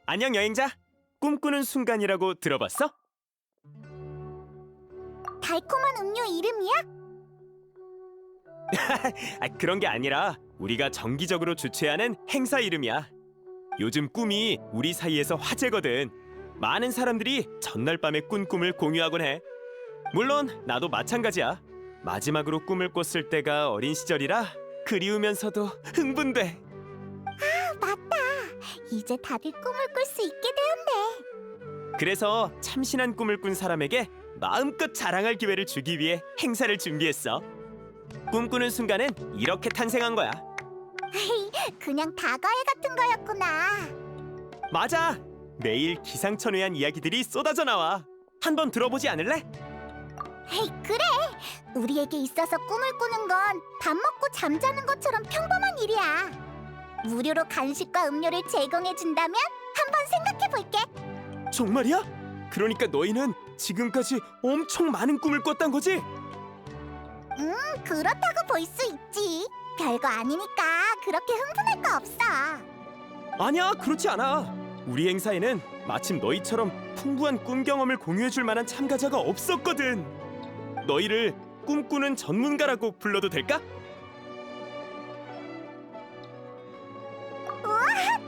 안녕 여행자. 꿈꾸는 순간이라고 들어봤어? 달콤한 음료 이름이야? 그런 게 아니라 우리가 정기적으로 주최하는 행사 이름이야. 요즘 꿈이 우리 사이에서 화제거든. 많은 사람들이 전날 밤에 꾼 꿈을 공유하곤 해. 물론 나도 마찬가지야. 마지막으로 꿈을 꿨을 때가 어린 시절이라 그리우면서도 흥분돼. 맞다. 이제 다들 꿈을 꿀 수 있게 되었네. 그래서 참신한 꿈을 꾼 사람에게 마음껏 자랑할 기회를 주기 위해 행사를 준비했어. 꿈꾸는 순간은 이렇게 탄생한 거야. 그냥 다과회 같은 거였구나. 맞아. 매일 기상천외한 이야기들이 쏟아져 나와. 한번 들어보지 않을래? 그래. 우리에게 있어서 꿈을 꾸는 건 밥 먹고 잠자는 것처럼 평범한 일이야. 무료로 간식과 음료를 제공해 준다면 한번 생각해 볼게. 정말이야? 그러니까 너희는 지금까지 엄청 많은 꿈을 꿨단 거지? 그렇다고 볼 수 있지. 별거 아니니까 그렇게 흥분할 거 없어. 아니야, 그렇지 않아. 우리 행사에는 마침 너희처럼 풍부한 꿈 경험을 공유해줄 만한 참가자가 없었거든. 너희를 꿈꾸는 전문가라고 불러도 될까?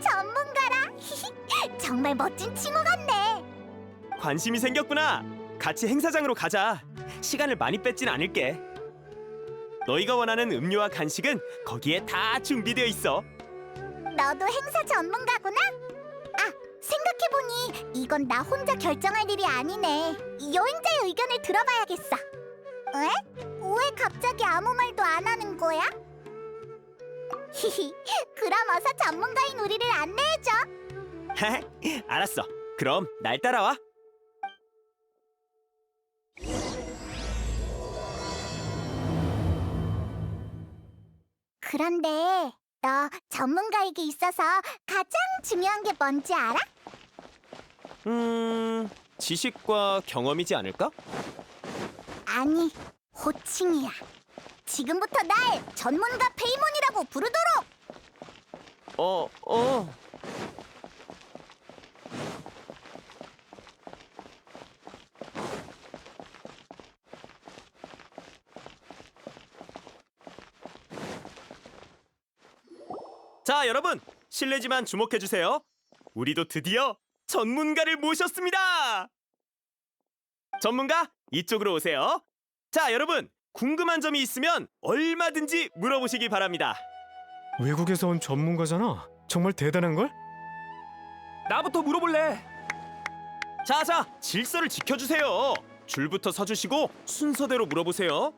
전문가라. 정말 멋진 칭호 같네. 관심이 생겼구나. 같이 행사장으로 가자. 시간을 많이 뺏진 않을게. 너희가 원하는 음료와 간식은 거기에 다 준비되어 있어. 너도 행사 전문가구나? 아, 생각해보니 이건 나 혼자 결정할 일이 아니네. 여행자의 의견을 들어봐야겠어. 왜? 왜 갑자기 아무 말도 안 하는 거야? 히히, 그럼 어서 전문가인 우리를 안내해줘. 알았어. 그럼 날 따라와. 그런데 너 전문가에게 있어서 가장 중요한 게 뭔지 알아? 지식과 경험이지 않을까? 아니, 호칭이야. 지금부터 날 전문가 페이몬이라고 부르도록! 어. 자, 여러분. 실례지만 주목해 주세요. 우리도 드디어 전문가를 모셨습니다. 전문가, 이쪽으로 오세요. 자, 여러분. 궁금한 점이 있으면 얼마든지 물어보시기 바랍니다. 외국에서 온 전문가잖아. 정말 대단한걸? 나부터 물어볼래. 자, 질서를 지켜주세요. 줄부터 서주시고 순서대로 물어보세요.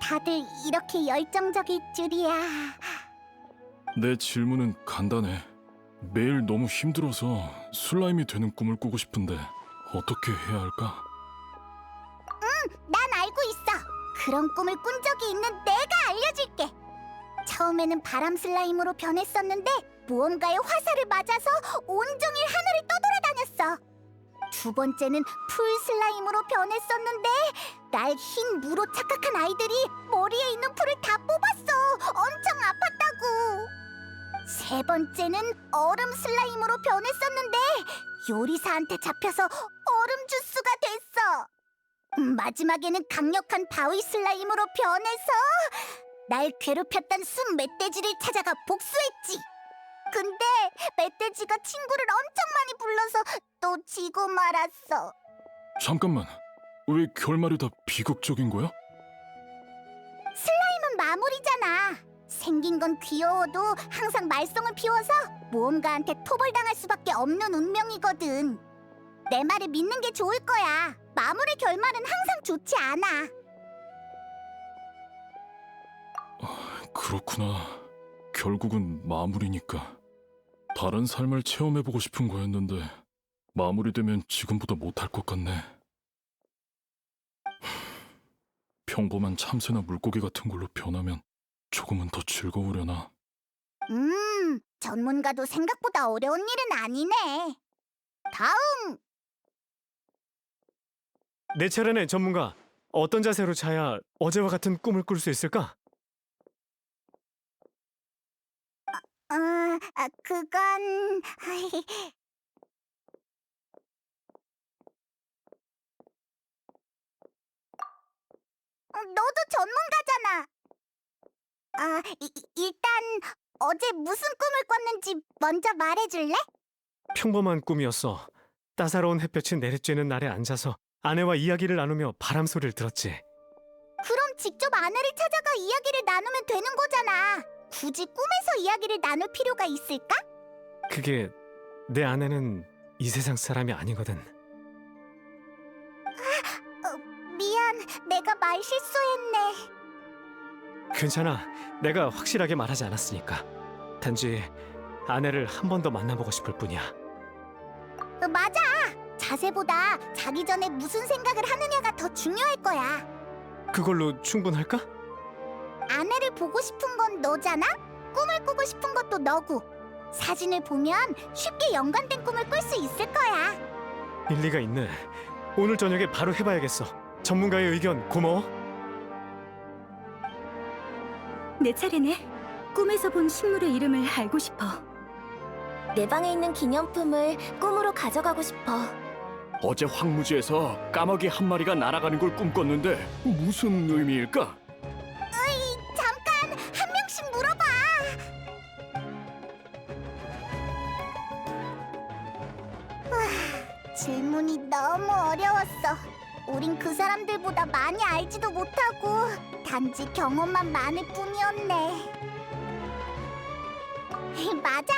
다들 이렇게 열정적일 줄이야. 내 질문은 간단해. 매일 너무 힘들어서 슬라임이 되는 꿈을 꾸고 싶은데 어떻게 해야 할까? 난 알고 있어. 그런 꿈을 꾼 적이 있는 내가 알려줄게. 처음에는 바람 슬라임으로 변했었는데 무언가의 화살을 맞아서 온종일 하늘을 떠돌아다녔어. 두 번째는 풀 슬라임으로 변했었는데 날 흰 무로 착각한 아이들이 머리에 있는 풀을 다 뽑았어. 엄청 아팠다고. 세 번째는 얼음 슬라임으로 변했었는데 요리사한테 잡혀서 얼음 주스가 됐어. 마지막에는 강력한 바위 슬라임으로 변해서 날 괴롭혔던 숲 멧돼지를 찾아가 복수했지. 근데 멧돼지가 친구를 엄청 많이 불러서 또 지고 말았어. 잠깐만, 왜 결말이 다 비극적인 거야? 슬라임은 마무리잖아. 생긴 건 귀여워도 항상 말썽을 피워서 모험가한테 토벌당할 수밖에 없는 운명이거든. 내 말을 믿는 게 좋을 거야. 마무리 결말은 항상 좋지 않아. 그렇구나. 결국은 마무리니까. 다른 삶을 체험해보고 싶은 거였는데 마무리되면 지금보다 못할 것 같네. 평범한 참새나 물고기 같은 걸로 변하면 조금은 더 즐거우려나. 전문가도 생각보다 어려운 일은 아니네. 다음! 내 차례네, 전문가. 어떤 자세로 자야 어제와 같은 꿈을 꿀 수 있을까? 그건... 너도 전문가잖아. 일단 어제 무슨 꿈을 꿨는지 먼저 말해줄래? 평범한 꿈이었어. 따사로운 햇볕이 내리쬐는 날에 앉아서 아내와 이야기를 나누며 바람 소리를 들었지. 그럼 직접 아내를 찾아가 이야기를 나누면 되는 거잖아. 굳이 꿈에서 이야기를 나눌 필요가 있을까? 그게 내 아내는 이 세상 사람이 아니거든. 미안, 내가 말 실수했네. 괜찮아. 내가 확실하게 말하지 않았으니까. 단지 아내를 한 번 더 만나보고 싶을 뿐이야. 맞아. 자세보다 자기 전에 무슨 생각을 하느냐가 더 중요할 거야. 그걸로 충분할까? 아내를 보고 싶은 건 너잖아? 꿈을 꾸고 싶은 것도 너고. 사진을 보면 쉽게 연관된 꿈을 꿀 수 있을 거야. 일리가 있네. 오늘 저녁에 바로 해봐야겠어. 전문가의 의견 고마워. 내 차례네. 꿈에서 본 식물의 이름을 알고 싶어. 내 방에 있는 기념품을 꿈으로 가져가고 싶어. 어제 황무지에서 까마귀 한 마리가 날아가는 걸 꿈꿨는데 무슨 의미일까? 잠깐, 한 명씩 물어봐. 질문이 너무 어려웠어. 우린 그 사람들보다 많이 알지도 못하고 단지 경험만 많을 뿐이었네. 맞아.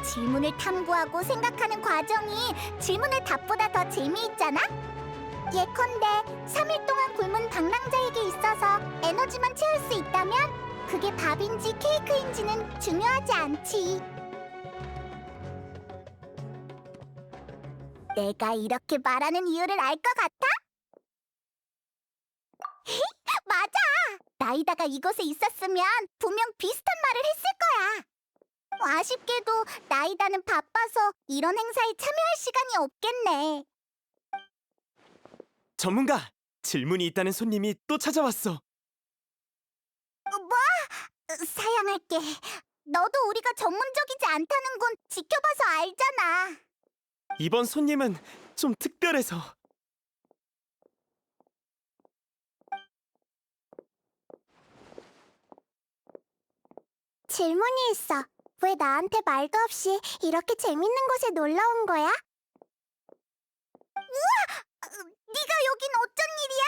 질문을 탐구하고 생각하는 과정이 질문의 답보다 더 재미있잖아? 예컨대 3일 동안 굶은 방랑자에게 있어서 에너지만 채울 수 있다면 그게 밥인지 케이크인지는 중요하지 않지. 내가 이렇게 말하는 이유를 알 것 같아? 맞아! 나이다가 이곳에 있었으면 분명 비슷한 말을 했을 거야. 아쉽게도 나이다는 바빠서 이런 행사에 참여할 시간이 없겠네. 전문가, 질문이 있다는 손님이 또 찾아왔어. 뭐? 사양할게. 너도 우리가 전문적이지 않다는 건 지켜봐서 알잖아. 이번 손님은 좀 특별해서. 질문이 있어. 왜 나한테 말도 없이 이렇게 재밌는 곳에 놀러 온 거야? 우와! 네가 여긴 어쩐 일이야?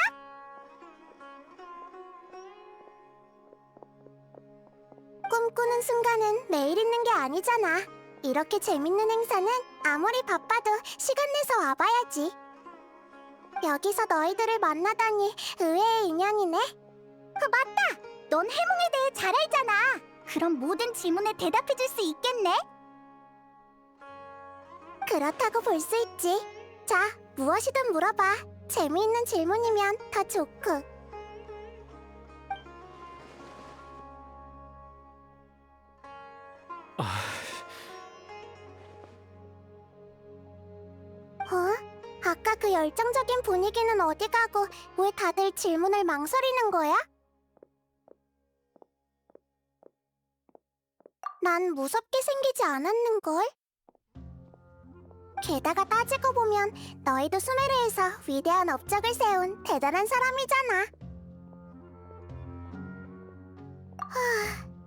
꿈꾸는 순간은 매일 있는 게 아니잖아. 이렇게 재밌는 행사는 아무리 바빠도 시간 내서 와봐야지. 여기서 너희들을 만나다니 의외의 인연이네. 맞다! 넌 해몽에 대해 잘 알잖아. 그럼 모든 질문에 대답해줄 수 있겠네? 그렇다고 볼 수 있지. 자, 무엇이든 물어봐. 재미있는 질문이면 더 좋고. 아까 그 열정적인 분위기는 어디 가고 왜 다들 질문을 망설이는 거야? 난 무섭게 생기지 않았는걸? 게다가 따지고 보면 너희도 수메르에서 위대한 업적을 세운 대단한 사람이잖아.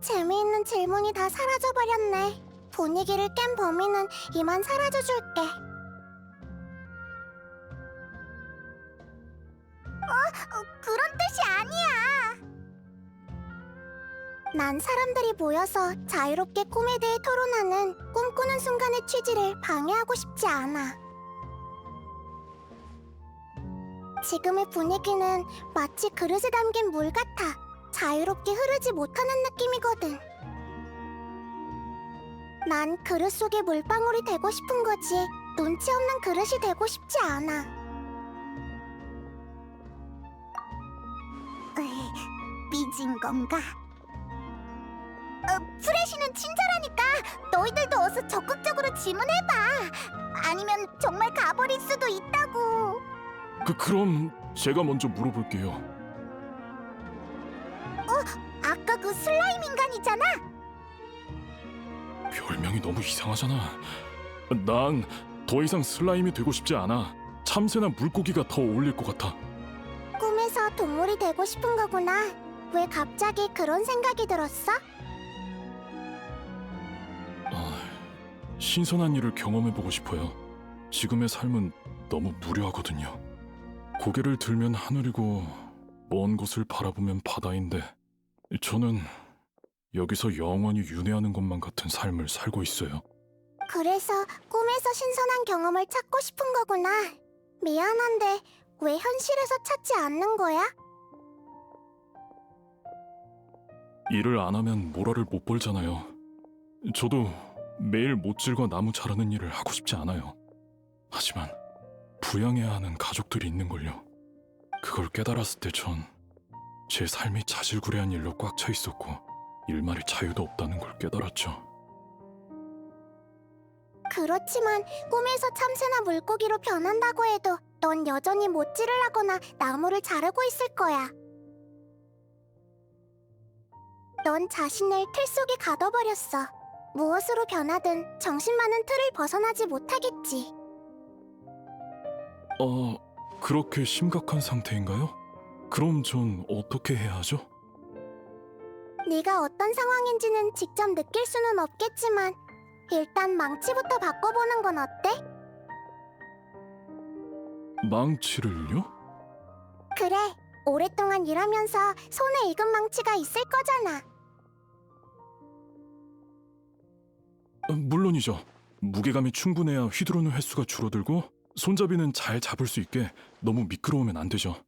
재미있는 질문이 다 사라져버렸네. 분위기를 깬 범인은 이만 사라져줄게. 그런 뜻이 아니야. 난 사람들이 모여서 자유롭게 꿈에 대해 토론하는 꿈꾸는 순간의 취지를 방해하고 싶지 않아. 지금의 분위기는 마치 그릇에 담긴 물 같아. 자유롭게 흐르지 못하는 느낌이거든. 난 그릇 속의 물방울이 되고 싶은 거지 눈치 없는 그릇이 되고 싶지 않아. 삐진 건가? 프레시는 친절하니까 너희들도 어서 적극적으로 질문해봐. 아니면 정말 가버릴 수도 있다고. 그럼 제가 먼저 물어볼게요. 아까 그 슬라임 인간이잖아. 별명이 너무 이상하잖아. 난 더 이상 슬라임이 되고 싶지 않아. 참새나 물고기가 더 어울릴 것 같아. 꿈에서 동물이 되고 싶은 거구나. 왜 갑자기 그런 생각이 들었어? 신선한 일을 경험해보고 싶어요. 지금의 삶은 너무 무료하거든요. 고개를 들면 하늘이고 먼 곳을 바라보면 바다인데 저는 여기서 영원히 윤회하는 것만 같은 삶을 살고 있어요. 그래서 꿈에서 신선한 경험을 찾고 싶은 거구나. 미안한데 왜 현실에서 찾지 않는 거야? 일을 안 하면 모라를 못 벌잖아요. 저도 매일 못질과 나무 자르는 일을 하고 싶지 않아요. 하지만 부양해야 하는 가족들이 있는걸요. 그걸 깨달았을 때 전 제 삶이 자질구레한 일로 꽉 차 있었고 일말의 자유도 없다는 걸 깨달았죠. 그렇지만 꿈에서 참새나 물고기로 변한다고 해도 넌 여전히 못질을 하거나 나무를 자르고 있을 거야. 넌 자신을 틀 속에 가둬버렸어. 무엇으로 변하든 정신만은 틀을 벗어나지 못하겠지. 그렇게 심각한 상태인가요? 그럼 전 어떻게 해야 하죠? 네가 어떤 상황인지는 직접 느낄 수는 없겠지만 일단 망치부터 바꿔보는 건 어때? 망치를요? 그래, 오랫동안 일하면서 손에 익은 망치가 있을 거잖아. 물론이죠. 무게감이 충분해야 휘두르는 횟수가 줄어들고 손잡이는 잘 잡을 수 있게 너무 미끄러우면 안 되죠.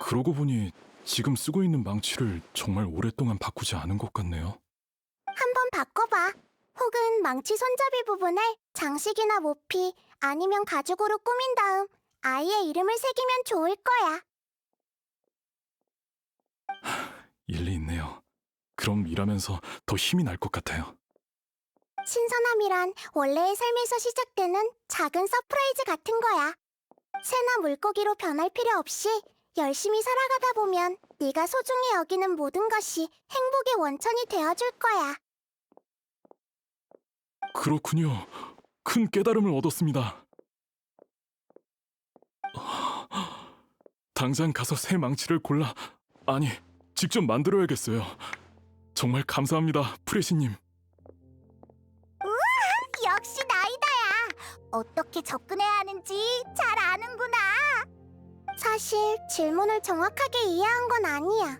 그러고 보니 지금 쓰고 있는 망치를 정말 오랫동안 바꾸지 않은 것 같네요. 한번 바꿔봐. 혹은 망치 손잡이 부분을 장식이나 모피 아니면 가죽으로 꾸민 다음 아이의 이름을 새기면 좋을 거야. 일리 있네요. 그럼 일하면서 더 힘이 날 것 같아요. 신선함이란 원래의 삶에서 시작되는 작은 서프라이즈 같은 거야. 새나 물고기로 변할 필요 없이 열심히 살아가다 보면 네가 소중히 여기는 모든 것이 행복의 원천이 되어줄 거야. 그렇군요. 큰 깨달음을 얻었습니다. 당장 가서 새 망치를 아니, 직접 만들어야겠어요. 정말 감사합니다, 프레시님. 역시 나이다야. 어떻게 접근해야 하는지 잘 아는구나. 사실 질문을 정확하게 이해한 건 아니야.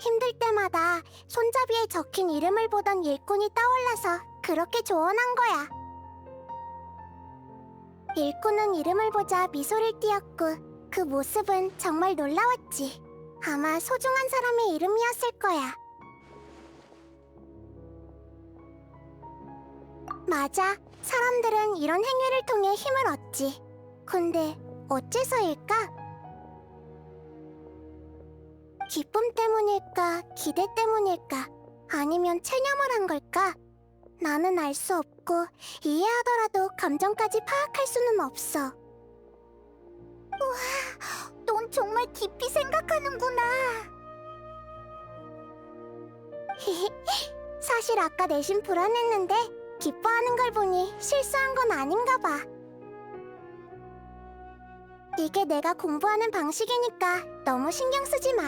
힘들 때마다 손잡이에 적힌 이름을 보던 일꾼이 떠올라서 그렇게 조언한 거야. 일꾼은 이름을 보자 미소를 띄었고 그 모습은 정말 놀라웠지. 아마 소중한 사람의 이름이었을 거야. 맞아. 사람들은 이런 행위를 통해 힘을 얻지. 근데 어째서일까? 기쁨 때문일까? 기대 때문일까? 아니면 체념을 한 걸까? 나는 알 수 없고 이해하더라도 감정까지 파악할 수는 없어. 우와, 넌 정말 깊이 생각하는구나. 사실 아까 내심 불안했는데 기뻐하는 걸 보니 실수한 건 아닌가 봐. 이게 내가 공부하는 방식이니까 너무 신경 쓰지 마.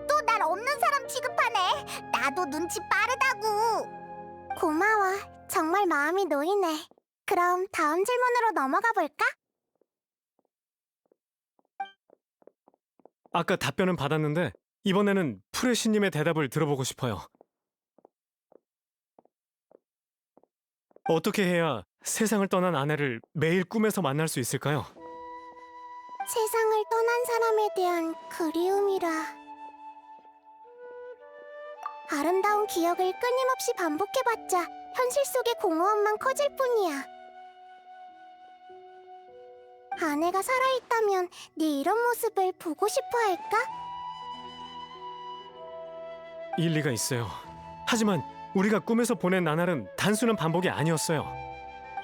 또 날 없는 사람 취급하네. 나도 눈치 빠르다고. 고마워. 정말 마음이 놓이네. 그럼 다음 질문으로 넘어가 볼까? 아까 답변은 받았는데 이번에는 프레시님의 대답을 들어보고 싶어요. 어떻게 해야 세상을 떠난 아내를 매일 꿈에서 만날 수 있을까요? 세상을 떠난 사람에 대한 그리움이라. 아름다운 기억을 끊임없이 반복해봤자 현실 속의 공허함만 커질 뿐이야. 아내가 살아있다면 네 이런 모습을 보고 싶어 할까? 일리가 있어요. 하지만 우리가 꿈에서 보낸 나날은 단순한 반복이 아니었어요.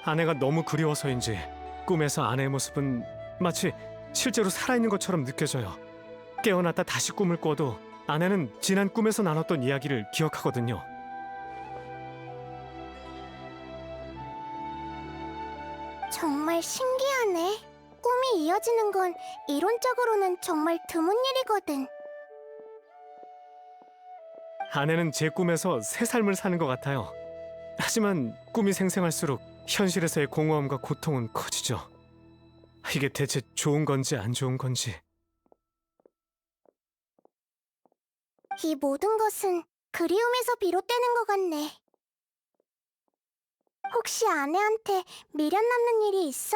아내가 너무 그리워서인지 꿈에서 아내의 모습은 마치 실제로 살아있는 것처럼 느껴져요. 깨어났다 다시 꿈을 꿔도 아내는 지난 꿈에서 나눴던 이야기를 기억하거든요. 정말 신기하네. 꿈이 이어지는 건 이론적으로는 정말 드문 일이거든. 아내는 제 꿈에서 새 삶을 사는 것 같아요. 하지만 꿈이 생생할수록 현실에서의 공허함과 고통은 커지죠. 이게 대체 좋은 건지 안 좋은 건지. 이 모든 것은 그리움에서 비롯되는 것 같네. 혹시 아내한테 미련 남는 일이 있어?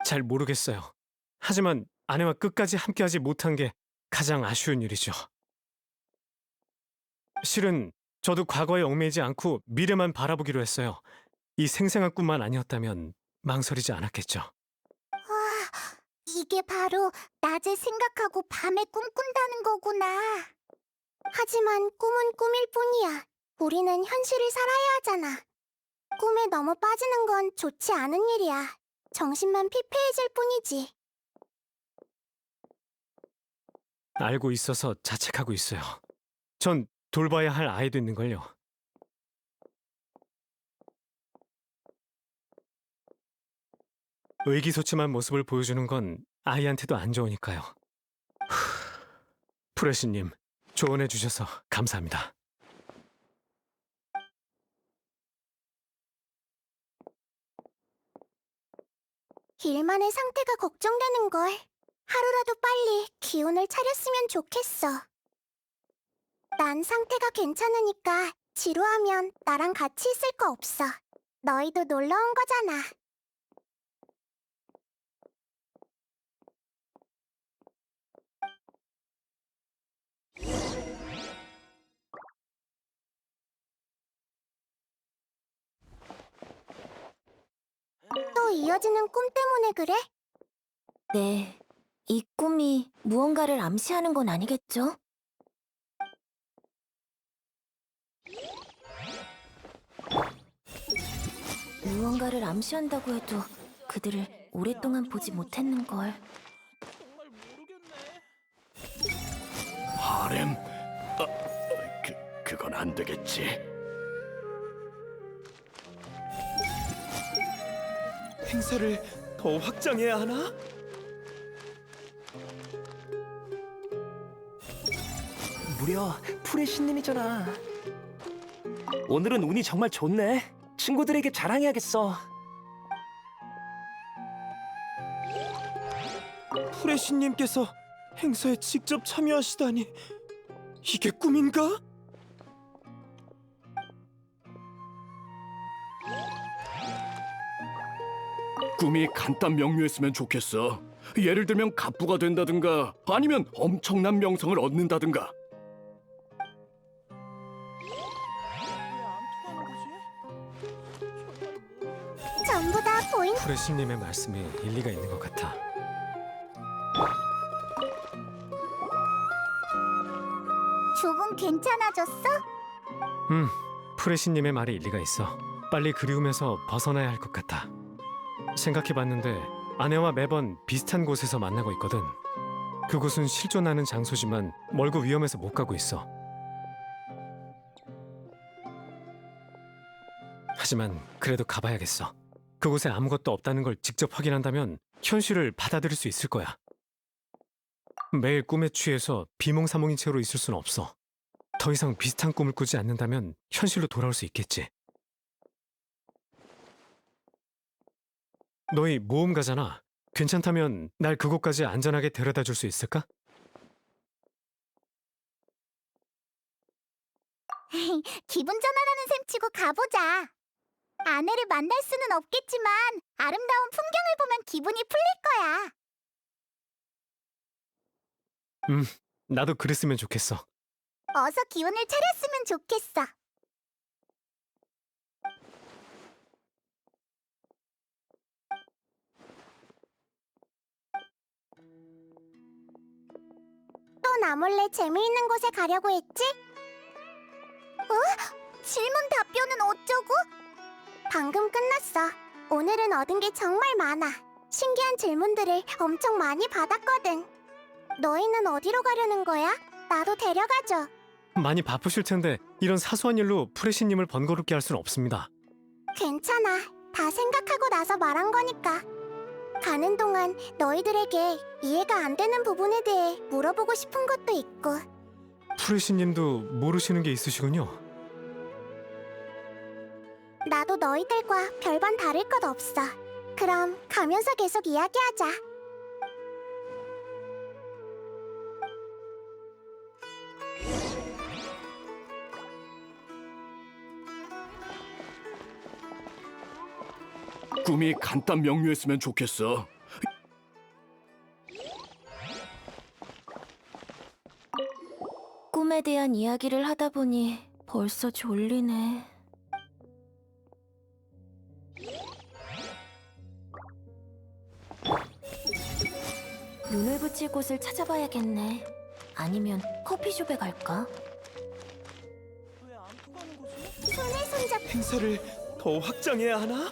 잘 모르겠어요. 하지만 아내와 끝까지 함께하지 못한 게 가장 아쉬운 일이죠. 실은 저도 과거에 얽매이지 않고 미래만 바라보기로 했어요. 이 생생한 꿈만 아니었다면 망설이지 않았겠죠. 이게 바로 낮에 생각하고 밤에 꿈꾼다는 거구나. 하지만 꿈은 꿈일 뿐이야. 우리는 현실을 살아야 하잖아. 꿈에 너무 빠지는 건 좋지 않은 일이야. 정신만 피폐해질 뿐이지. 알고 있어서 자책하고 있어요. 전 돌봐야 할 아이도 있는걸요. 의기소침한 모습을 보여주는 건 아이한테도 안 좋으니까요. 프레시님, 조언해 주셔서 감사합니다. 일만의 상태가 걱정되는걸. 하루라도 빨리 기운을 차렸으면 좋겠어. 난 상태가 괜찮으니까 지루하면 나랑 같이 있을 거 없어. 너희도 놀러 온 거잖아. 또 이어지는 꿈 때문에 그래? 네, 이 꿈이 무언가를 암시하는 건 아니겠죠? 무언가를 암시한다고 해도 그들을 오랫동안 보지 못했는걸. 하렘? 그건 안 되겠지. 행사를 더 확장해야 하나? 무려 풀의 신님이잖아. 오늘은 운이 정말 좋네. 친구들에게 자랑해야겠어. 프레시님께서 행사에 직접 참여하시다니 이게 꿈인가? 꿈이 간단 명료했으면 좋겠어. 예를 들면 갑부가 된다든가 아니면 엄청난 명성을 얻는다든가. 전부 다 보인. 프레시님의 말씀이 일리가 있는 것 같아. 조금 괜찮아졌어? 프레시님의 말이 일리가 있어. 빨리 그리움에서 벗어나야 할 것 같아. 생각해봤는데 아내와 매번 비슷한 곳에서 만나고 있거든. 그곳은 실존하는 장소지만 멀고 위험해서 못 가고 있어. 하지만 그래도 가봐야겠어. 그곳에 아무것도 없다는 걸 직접 확인한다면 현실을 받아들일 수 있을 거야. 매일 꿈에 취해서 비몽사몽인 채로 있을 수는 없어. 더 이상 비슷한 꿈을 꾸지 않는다면 현실로 돌아올 수 있겠지. 너희 모험가잖아. 괜찮다면 날 그곳까지 안전하게 데려다 줄 수 있을까? 기분 전환하는 셈 치고 가보자. 아내를 만날 수는 없겠지만 아름다운 풍경을 보면 기분이 풀릴 거야. 나도 그랬으면 좋겠어. 어서 기운을 차렸으면 좋겠어. 또 나 몰래 재미있는 곳에 가려고 했지? 질문 답변은 어쩌고? 방금 끝났어. 오늘은 얻은 게 정말 많아. 신기한 질문들을 엄청 많이 받았거든. 너희는 어디로 가려는 거야? 나도 데려가줘. 많이 바쁘실 텐데 이런 사소한 일로 프레시님을 번거롭게 할 수는 없습니다. 괜찮아. 다 생각하고 나서 말한 거니까. 가는 동안 너희들에게 이해가 안 되는 부분에 대해 물어보고 싶은 것도 있고. 프레시님도 모르시는 게 있으시군요. 나도 너희들과 별반 다를 것 없어. 그럼 가면서 계속 이야기하자. 꿈이 간단 명료했으면 좋겠어. 꿈에 대한 이야기를 하다 보니 벌써 졸리네. 눈을 붙일 곳을 찾아봐야겠네. 아니면 커피숍에 갈까? 손에 손잡. 행사를 더 확장해야 하나?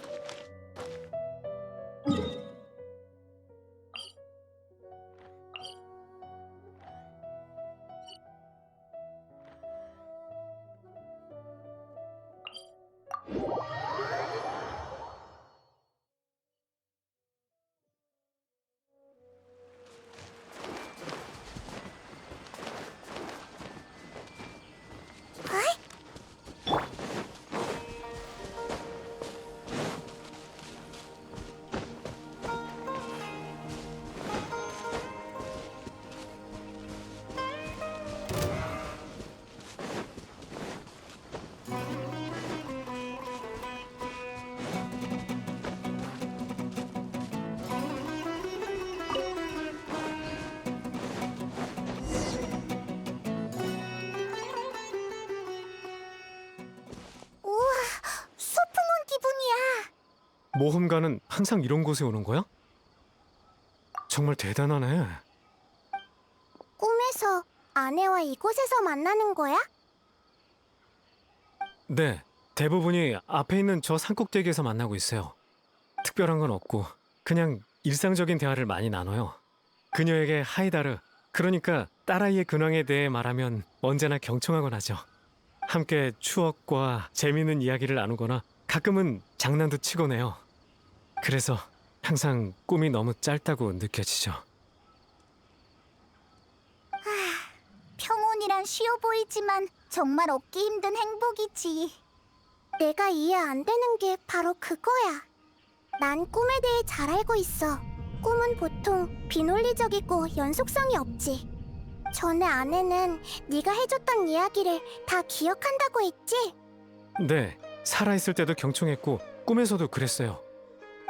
우와, 소풍 온 기분이야. 모험가는 항상 이런 곳에 오는 거야? 정말 대단하네. 꿈에서 아내와 이곳에서 만나는 거야? 네, 대부분이 앞에 있는 저 산꼭대기에서 만나고 있어요. 특별한 건 없고 그냥 일상적인 대화를 많이 나눠요. 그녀에게 하이다르, 그러니까 딸아이의 근황에 대해 말하면 언제나 경청하곤 하죠. 함께 추억과 재미있는 이야기를 나누거나 가끔은 장난도 치곤 해요. 그래서 항상 꿈이 너무 짧다고 느껴지죠. 평온이란 쉬워 보이지만 정말 얻기 힘든 행복이지. 내가 이해 안 되는 게 바로 그거야. 난 꿈에 대해 잘 알고 있어. 꿈은 보통 비논리적이고 연속성이 없지. 전에 아내는 네가 해줬던 이야기를 다 기억한다고 했지? 네, 살아있을 때도 경청했고 꿈에서도 그랬어요.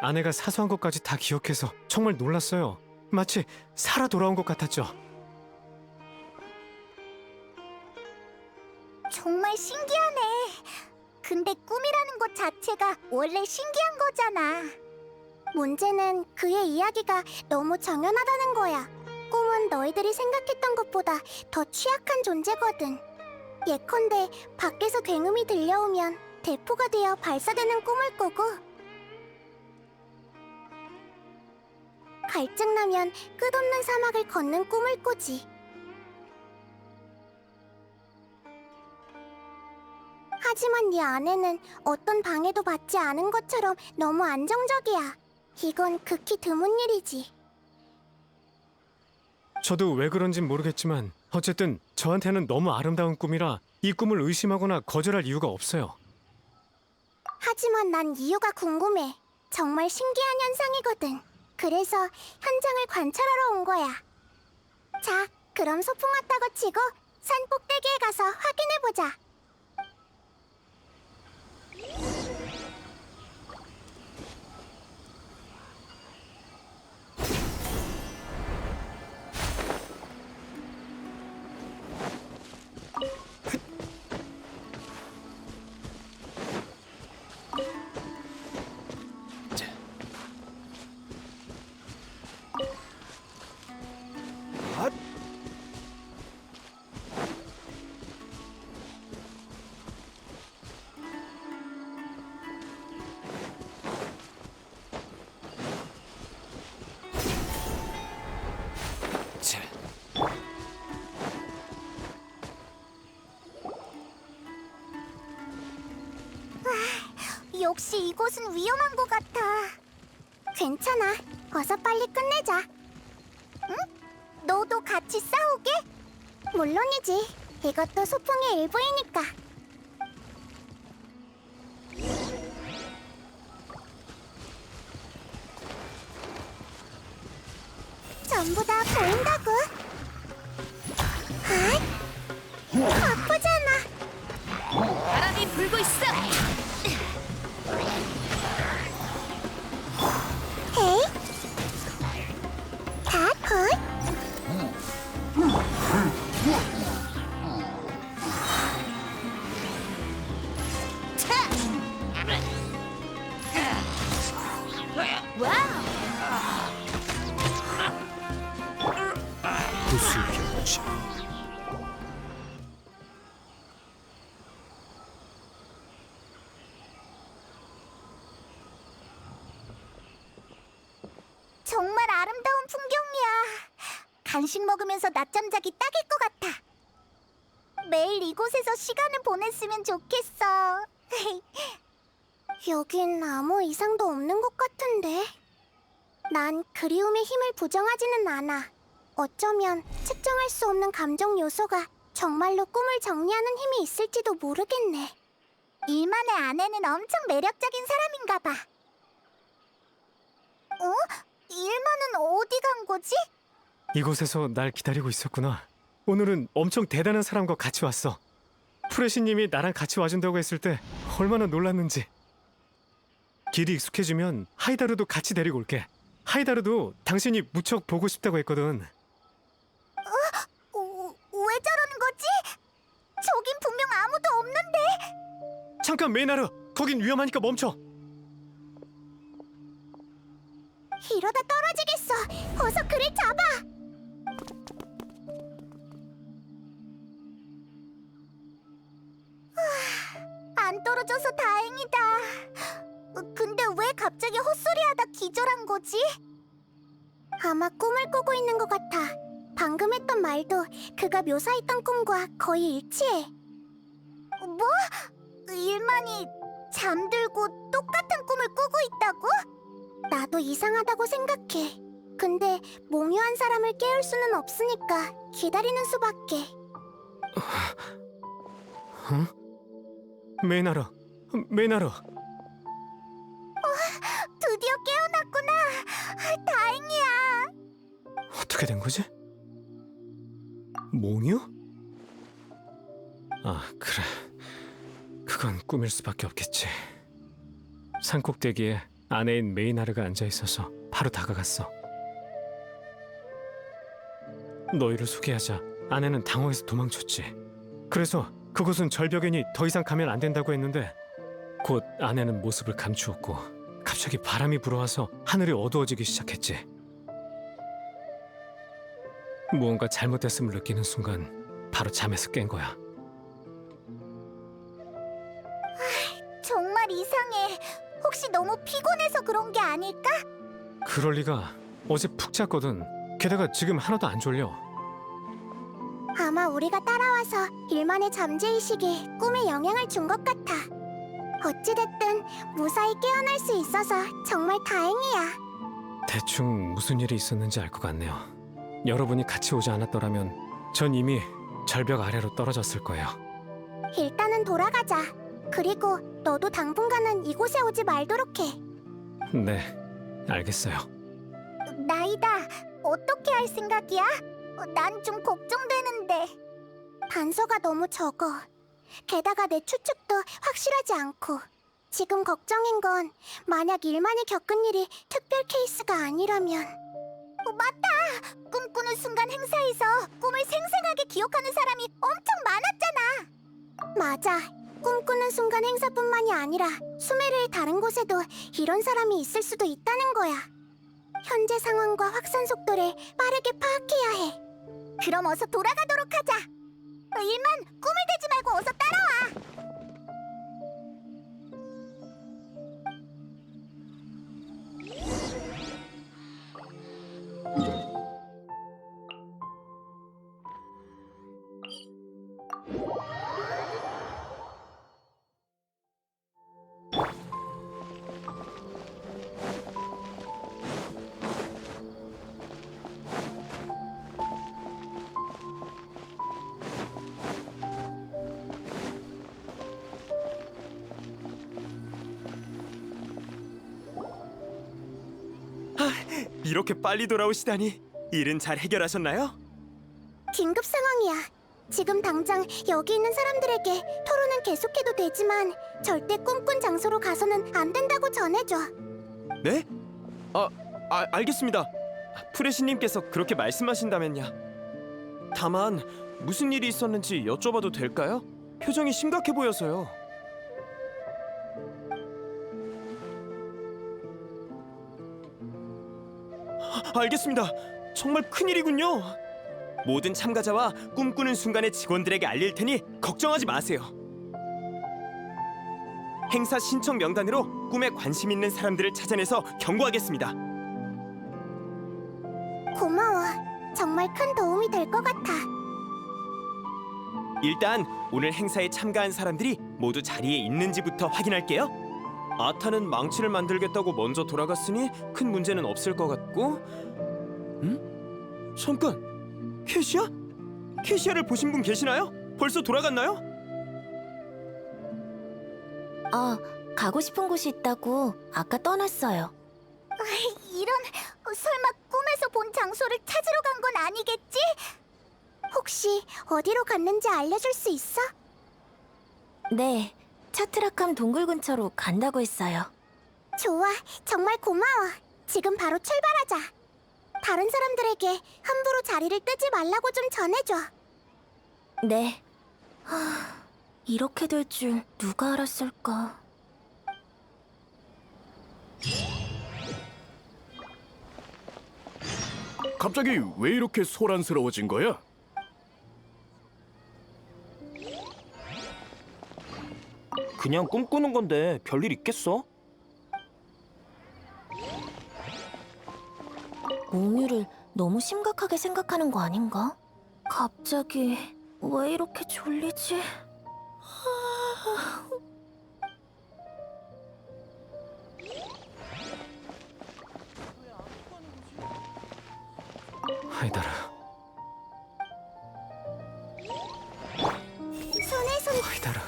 아내가 사소한 것까지 다 기억해서 정말 놀랐어요. 마치 살아 돌아온 것 같았죠. 정말 신기하네. 근데 꿈이라는 것 자체가 원래 신기한 거잖아. 문제는 그의 이야기가 너무 정연하다는 거야. 꿈은 너희들이 생각했던 것보다 더 취약한 존재거든. 예컨대 밖에서 굉음이 들려오면 대포가 되어 발사되는 꿈을 꾸고, 갈증 나면 끝없는 사막을 걷는 꿈을 꾸지. 하지만 네 아내는 어떤 방해도 받지 않은 것처럼 너무 안정적이야. 이건 극히 드문 일이지. 저도 왜 그런진 모르겠지만 어쨌든 저한테는 너무 아름다운 꿈이라 이 꿈을 의심하거나 거절할 이유가 없어요. 하지만 난 이유가 궁금해. 정말 신기한 현상이거든. 그래서 현장을 관찰하러 온 거야. 자, 그럼 소풍 왔다고 치고 산 꼭대기에 가서 확인해보자. 역시 이곳은 위험한 것 같아. 괜찮아. 어서 빨리 끝내자. 응? 너도 같이 싸우게? 물론이지. 이것도 소풍의 일부이니까. 전부 다 보인다고. 아프잖아. 바람이 불고 있어. 헤이. 다 헐. 구수병치. 정말 아름다운 풍경이야. 간식 먹으면서 낮잠 자기 딱일 것 같아. 매일 이곳에서 시간을 보냈으면 좋겠어. 여긴 아무 이상도 없는 것 같은데. 난 그리움의 힘을 부정하지는 않아. 어쩌면 측정할 수 없는 감정 요소가 정말로 꿈을 정리하는 힘이 있을지도 모르겠네. 일만의 아내는 엄청 매력적인 사람인가 봐. 어? 일만은 어디 간 거지? 이곳에서 날 기다리고 있었구나. 오늘은 엄청 대단한 사람과 같이 왔어. 프레시님이 나랑 같이 와준다고 했을 때 얼마나 놀랐는지. 길이 익숙해지면 하이다르도 같이 데리고 올게. 하이다르도 당신이 무척 보고 싶다고 했거든. 왜 저러는 거지? 저긴 분명 아무도 없는데. 잠깐 메이나르, 거긴 위험하니까 멈춰. 이러다 떨어지겠어. 어서 그를 잡아. 안 떨어져서 다행이다. 근데 왜 갑자기 헛소리하다 기절한 거지? 아마 꿈을 꾸고 있는 것 같아. 방금 했던 말도 그가 묘사했던 꿈과 거의 일치해. 뭐? 일만이 잠들고 똑같은 꿈을 꾸고 있다고? 나도 이상하다고 생각해. 근데 몽유한 사람을 깨울 수는 없으니까 기다리는 수밖에. 메이나르, 메이나르. 드디어 깨어났구나. 다행이야. 어떻게 된 거지? 몽유? 아, 그래. 그건 꿈일 수밖에 없겠지. 산꼭대기에 아내인 메이나르가 앉아 있어서 바로 다가갔어. 너희를 소개하자 아내는 당황해서 도망쳤지. 그래서 그곳은 절벽이니 더 이상 가면 안 된다고 했는데 곧 아내는 모습을 감추었고 갑자기 바람이 불어와서 하늘이 어두워지기 시작했지. 무언가 잘못됐음을 느끼는 순간 바로 잠에서 깬 거야. 정말 이상해. 혹시 너무 피곤해서 그런 게 아닐까? 그럴 리가. 어제 푹 잤거든. 게다가 지금 하나도 안 졸려. 아마 우리가 따라와서 일만의 잠재의식에 꿈에 영향을 준 것 같아. 어찌됐든 무사히 깨어날 수 있어서 정말 다행이야. 대충 무슨 일이 있었는지 알 것 같네요. 여러분이 같이 오지 않았더라면 전 이미 절벽 아래로 떨어졌을 거예요. 일단은 돌아가자. 그리고 너도 당분간은 이곳에 오지 말도록 해. 네, 알겠어요. 나이다. 어떻게 할 생각이야? 난 좀 걱정되는데. 단서가 너무 적어. 게다가 내 추측도 확실하지 않고. 지금 걱정인 건 만약 일만이 겪은 일이 특별 케이스가 아니라면. 맞다! 꿈꾸는 순간 행사에서 꿈을 생생하게 기억하는 사람이 엄청 많았잖아. 맞아. 꿈꾸는 순간 행사뿐만이 아니라 수메르의 다른 곳에도 이런 사람이 있을 수도 있다는 거야. 현재 상황과 확산 속도를 빠르게 파악해야 해. 그럼 어서 돌아가도록 하자. 일만 꿈을 대지 말고 어서 따라와. 이렇게 빨리 돌아오시다니. 일은 잘 해결하셨나요? 긴급 상황이야. 지금 당장 여기 있는 사람들에게 토론은 계속해도 되지만 절대 꿈꾼 장소로 가서는 안 된다고 전해줘. 네? 알겠습니다. 프레시님께서 그렇게 말씀하신다면요. 다만 무슨 일이 있었는지 여쭤봐도 될까요? 표정이 심각해 보여서요. 알겠습니다. 정말 큰일이군요. 모든 참가자와 꿈꾸는 순간의 직원들에게 알릴 테니 걱정하지 마세요. 행사 신청 명단으로 꿈에 관심 있는 사람들을 찾아내서 경고하겠습니다. 고마워. 정말 큰 도움이 될 것 같아. 일단 오늘 행사에 참가한 사람들이 모두 자리에 있는지부터 확인할게요. 아타는 망치를 만들겠다고 먼저 돌아갔으니 큰 문제는 없을 것 같고. 잠깐, 캐시아? 캐시아를 보신 분 계시나요? 벌써 돌아갔나요? 가고 싶은 곳이 있다고 아까 떠났어요. 이런, 설마 꿈에서 본 장소를 찾으러 간 건 아니겠지? 혹시 어디로 갔는지 알려줄 수 있어? 네, 차트라캄 동굴 근처로 간다고 했어요. 좋아, 정말 고마워. 지금 바로 출발하자. 다른 사람들에게 함부로 자리를 뜨지 말라고 좀 전해줘. 네. 이렇게 될 줄 누가 알았을까? 갑자기 왜 이렇게 소란스러워진 거야? 그냥 꿈꾸는 건데 별일 있겠어? 몽유를 너무 심각하게 생각하는 거 아닌가? 갑자기 왜 이렇게 졸리지? 하이다라. 손에 손. 하이다라.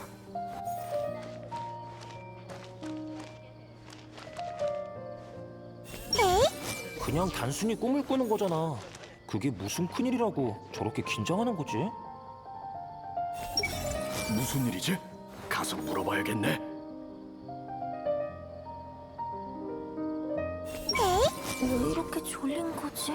에이? 그냥 단순히 꿈을 꾸는 거잖아. 그게 무슨 큰일이라고 저렇게 긴장하는 거지? 무슨 일이지? 가서 물어봐야겠네. 왜 이렇게 졸린 거지?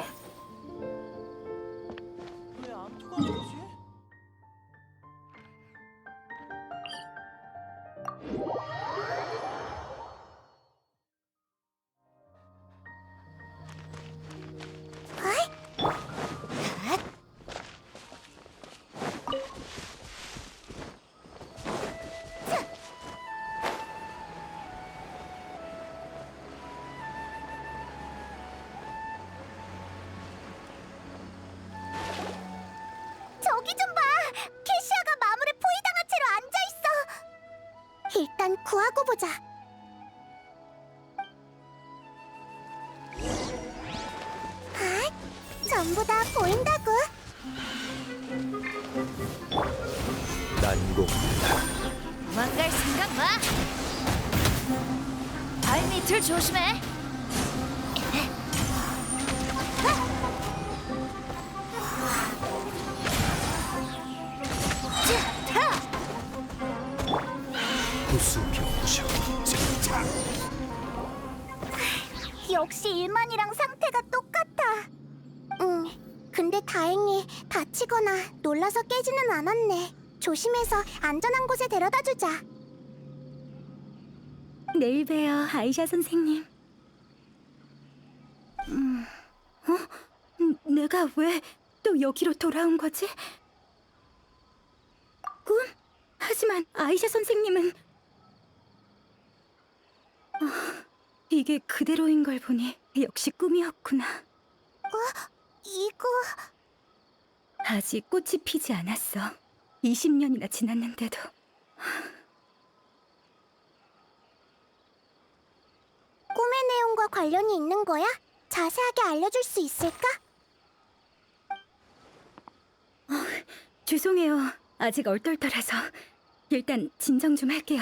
저기 좀 봐! 캐시아가 마물에 포위당한 채로 앉아있어! 일단 구하고 보자. 전부 다 보인다고. 난공. 도망갈 생각 마! 발밑을 조심해! 구수병정. 역시 일만이랑 상태가 똑같아. 근데 다행히 다치거나 놀라서 깨지는 않았네. 조심해서 안전한 곳에 데려다 주자. 내일 봬요, 아이샤 선생님. 내가 왜 또 여기로 돌아온 거지? 꿈? 하지만 아이샤 선생님은... 이게 그대로인 걸 보니 역시 꿈이었구나. 이거... 아직 꽃이 피지 않았어. 20년이나 지났는데도. 꿈의 내용과 관련이 있는 거야? 자세하게 알려줄 수 있을까? 죄송해요. 아직 얼떨떨해서. 일단 진정 좀 할게요.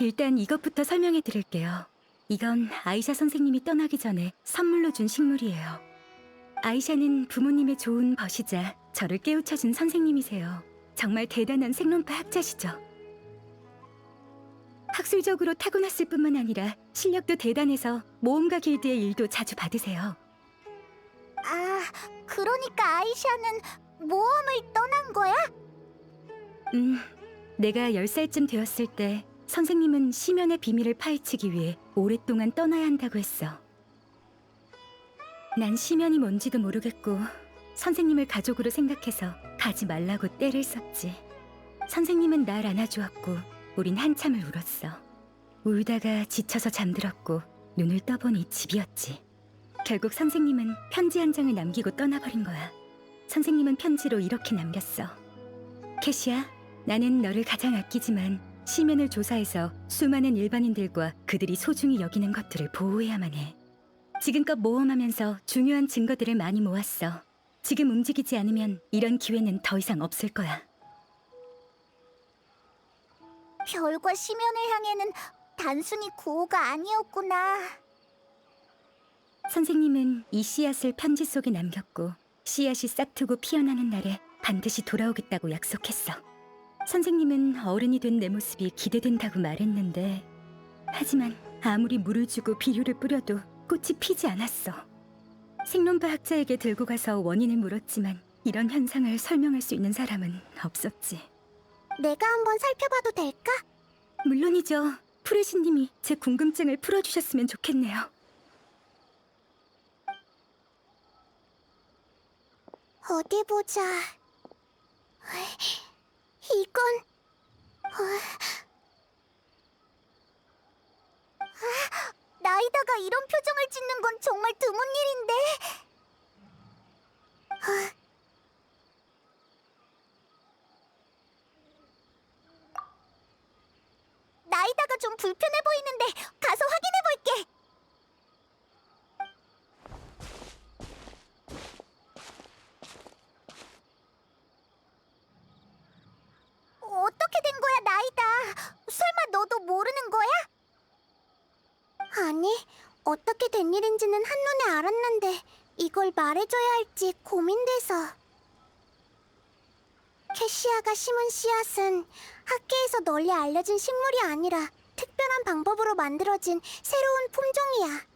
일단 이것부터 설명해 드릴게요. 이건 아이샤 선생님이 떠나기 전에 선물로 준 식물이에요. 아이샤는 부모님의 좋은 벗이자 저를 깨우쳐준 선생님이세요. 정말 대단한 생론파 학자시죠. 학술적으로 타고났을 뿐만 아니라 실력도 대단해서 모험가 길드의 일도 자주 받으세요. 아, 그러니까 아이샤는 모험을 떠난 거야? 내가 10살쯤 되었을 때 선생님은 심연의 비밀을 파헤치기 위해 오랫동안 떠나야 한다고 했어. 난 심연이 뭔지도 모르겠고 선생님을 가족으로 생각해서 가지 말라고 떼를 썼지. 선생님은 날 안아주었고 우린 한참을 울었어. 울다가 지쳐서 잠들었고 눈을 떠보니 집이었지. 결국 선생님은 편지 한 장을 남기고 떠나버린 거야. 선생님은 편지로 이렇게 남겼어. 캐시야, 나는 너를 가장 아끼지만 심연을 조사해서 수많은 일반인들과 그들이 소중히 여기는 것들을 보호해야만 해. 지금껏 모험하면서 중요한 증거들을 많이 모았어. 지금 움직이지 않으면 이런 기회는 더 이상 없을 거야. 별과 심연을 향해는 단순히 구호가 아니었구나. 선생님은 이 씨앗을 편지 속에 남겼고 씨앗이 싹트고 피어나는 날에 반드시 돌아오겠다고 약속했어. 선생님은 어른이 된 내 모습이 기대된다고 말했는데 하지만 아무리 물을 주고 비료를 뿌려도 꽃이 피지 않았어. 생론파 학자에게 들고 가서 원인을 물었지만 이런 현상을 설명할 수 있는 사람은 없었지. 내가 한번 살펴봐도 될까? 물론이죠. 프레시님이 제 궁금증을 풀어주셨으면 좋겠네요. 어디 보자. 이건... 나이다가 이런 표정을 짓는 건 정말 드문 일인데. 나이다가 좀 불편해 보이는데 가서 확인해 볼게. 어떻게 된 거야, 나이다? 설마 너도 모르는 거야? 아니, 어떻게 된 일인지는 한눈에 알았는데 이걸 말해줘야 할지 고민돼서. 캐시아가 심은 씨앗은 학계에서 널리 알려진 식물이 아니라 특별한 방법으로 만들어진 새로운 품종이야.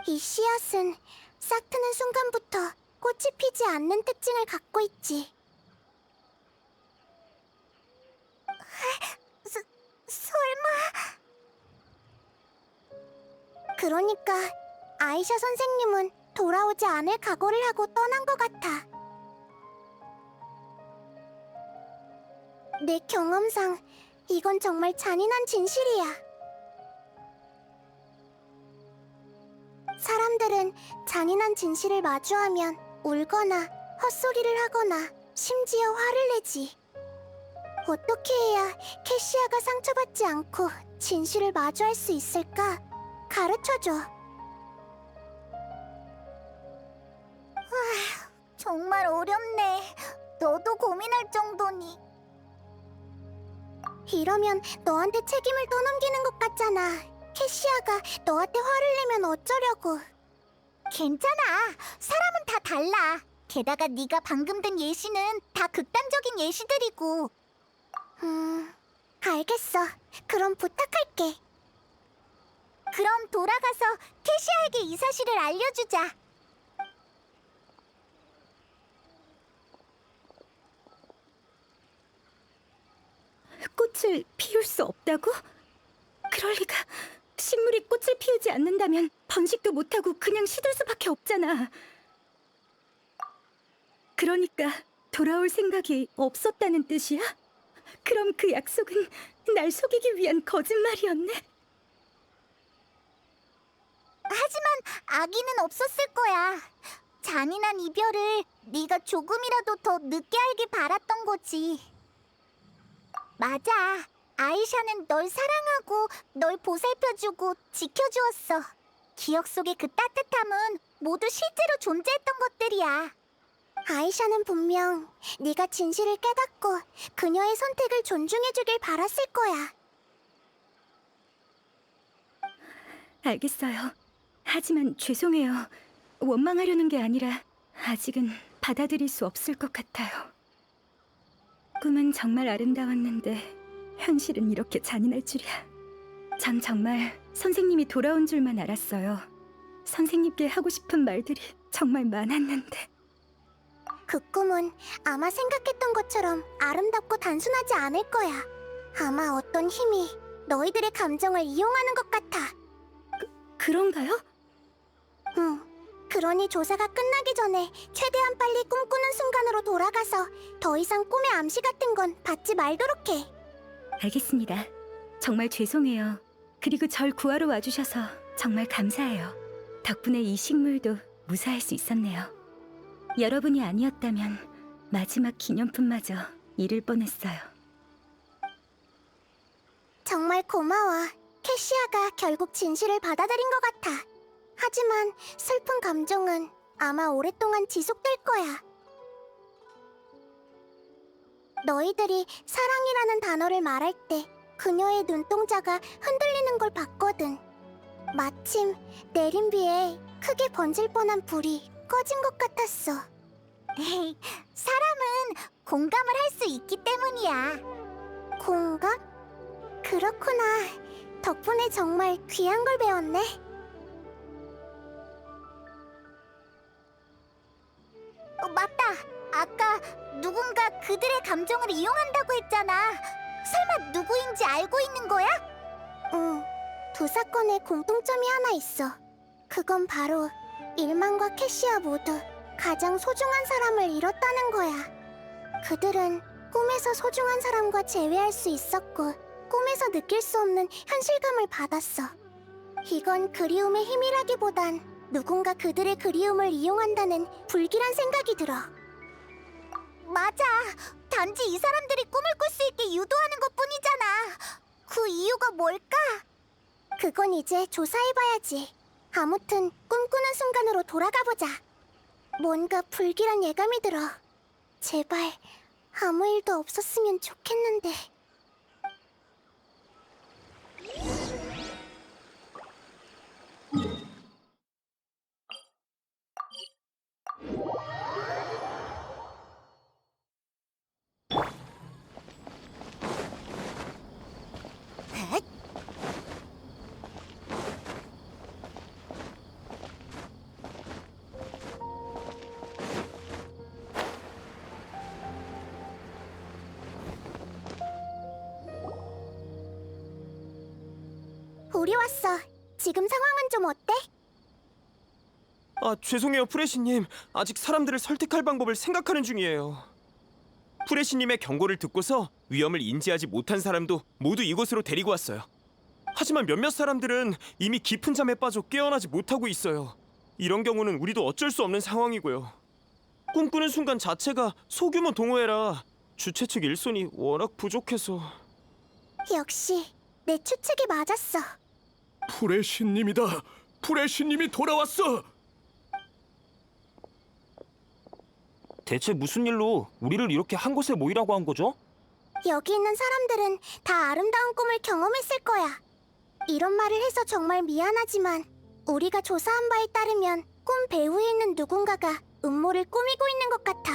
이 씨앗은 싹 트는 순간부터 꽃이 피지 않는 특징을 갖고 있지. 설마... 그러니까 아이샤 선생님은 돌아오지 않을 각오를 하고 떠난 것 같아. 내 경험상 이건 정말 잔인한 진실이야. 사람들은 잔인한 진실을 마주하면 울거나 헛소리를 하거나 심지어 화를 내지. 어떻게 해야 캐시아가 상처받지 않고 진실을 마주할 수 있을까? 가르쳐줘. 정말 어렵네. 너도 고민할 정도니. 이러면 너한테 책임을 떠넘기는 것 같잖아. 캐시아가 너한테 화를 내면 어쩌려고. 괜찮아. 사람은 다 달라. 게다가 네가 방금 든 예시는 다 극단적인 예시들이고. 알겠어. 그럼 부탁할게. 그럼 돌아가서 캐시아에게 이 사실을 알려주자. 꽃을 피울 수 없다고? 그럴 리가. 식물이 꽃을 피우지 않는다면 번식도 못하고 그냥 시들 수밖에 없잖아. 그러니까 돌아올 생각이 없었다는 뜻이야? 그럼 그 약속은 날 속이기 위한 거짓말이었네? 하지만 아기는 없었을 거야. 잔인한 이별을 네가 조금이라도 더 늦게 알길 바랐던 거지. 맞아. 아이샤는 널 사랑하고 널 보살펴주고 지켜주었어. 기억 속의 그 따뜻함은 모두 실제로 존재했던 것들이야. 아이샤는 분명 네가 진실을 깨닫고 그녀의 선택을 존중해주길 바랐을 거야. 알겠어요. 하지만 죄송해요. 원망하려는 게 아니라 아직은 받아들일 수 없을 것 같아요. 꿈은 정말 아름다웠는데 현실은 이렇게 잔인할 줄이야. 전 정말 선생님이 돌아온 줄만 알았어요. 선생님께 하고 싶은 말들이 정말 많았는데. 그 꿈은 아마 생각했던 것처럼 아름답고 단순하지 않을 거야. 아마 어떤 힘이 너희들의 감정을 이용하는 것 같아. 그런가요? 응. 그러니 조사가 끝나기 전에 최대한 빨리 꿈꾸는 순간으로 돌아가서 더 이상 꿈의 암시 같은 건 받지 말도록 해. 알겠습니다. 정말 죄송해요. 그리고 절 구하러 와주셔서 정말 감사해요. 덕분에 이 식물도 무사할 수 있었네요. 여러분이 아니었다면 마지막 기념품마저 잃을 뻔했어요. 정말 고마워. 캐시아가 결국 진실을 받아들인 것 같아. 하지만 슬픈 감정은 아마 오랫동안 지속될 거야. 너희들이 사랑이라는 단어를 말할 때 그녀의 눈동자가 흔들리는 걸 봤거든. 마침 내린 비에 크게 번질 뻔한 불이 꺼진 것 같았어. 에이, 사람은 공감을 할 수 있기 때문이야. 공감? 그렇구나. 덕분에 정말 귀한 걸 배웠네. 맞다. 아까 누군가 그들의 감정을 이용한다고 했잖아. 설마 누구인지 알고 있는 거야? 응. 두 사건에 공통점이 하나 있어. 그건 바로 일만과 캐시아 모두 가장 소중한 사람을 잃었다는 거야. 그들은 꿈에서 소중한 사람과 재회할 수 있었고 꿈에서 느낄 수 없는 현실감을 받았어. 이건 그리움의 힘이라기보단 누군가 그들의 그리움을 이용한다는 불길한 생각이 들어. 맞아. 단지 이 사람들이 꿈을 꿀 수 있게 유도하는 것뿐이잖아. 그 이유가 뭘까? 그건 이제 조사해봐야지. 아무튼 꿈꾸는 순간으로 돌아가보자. 뭔가 불길한 예감이 들어. 제발 아무 일도 없었으면 좋겠는데. 우리 왔어. 지금 상황은 좀 어때? 아, 죄송해요, 프레시님. 아직 사람들을 설득할 방법을 생각하는 중이에요. 프레시님의 경고를 듣고서 위험을 인지하지 못한 사람도 모두 이곳으로 데리고 왔어요. 하지만 몇몇 사람들은 이미 깊은 잠에 빠져 깨어나지 못하고 있어요. 이런 경우는 우리도 어쩔 수 없는 상황이고요. 꿈꾸는 순간 자체가 소규모 동호회라 주최 측 일손이 워낙 부족해서... 역시 내 추측이 맞았어. 프레시님이다. 프레시님이 돌아왔어. 대체 무슨 일로 우리를 이렇게 한 곳에 모이라고 한 거죠? 여기 있는 사람들은 다 아름다운 꿈을 경험했을 거야. 이런 말을 해서 정말 미안하지만 우리가 조사한 바에 따르면 꿈 배후에 있는 누군가가 음모를 꾸미고 있는 것 같아.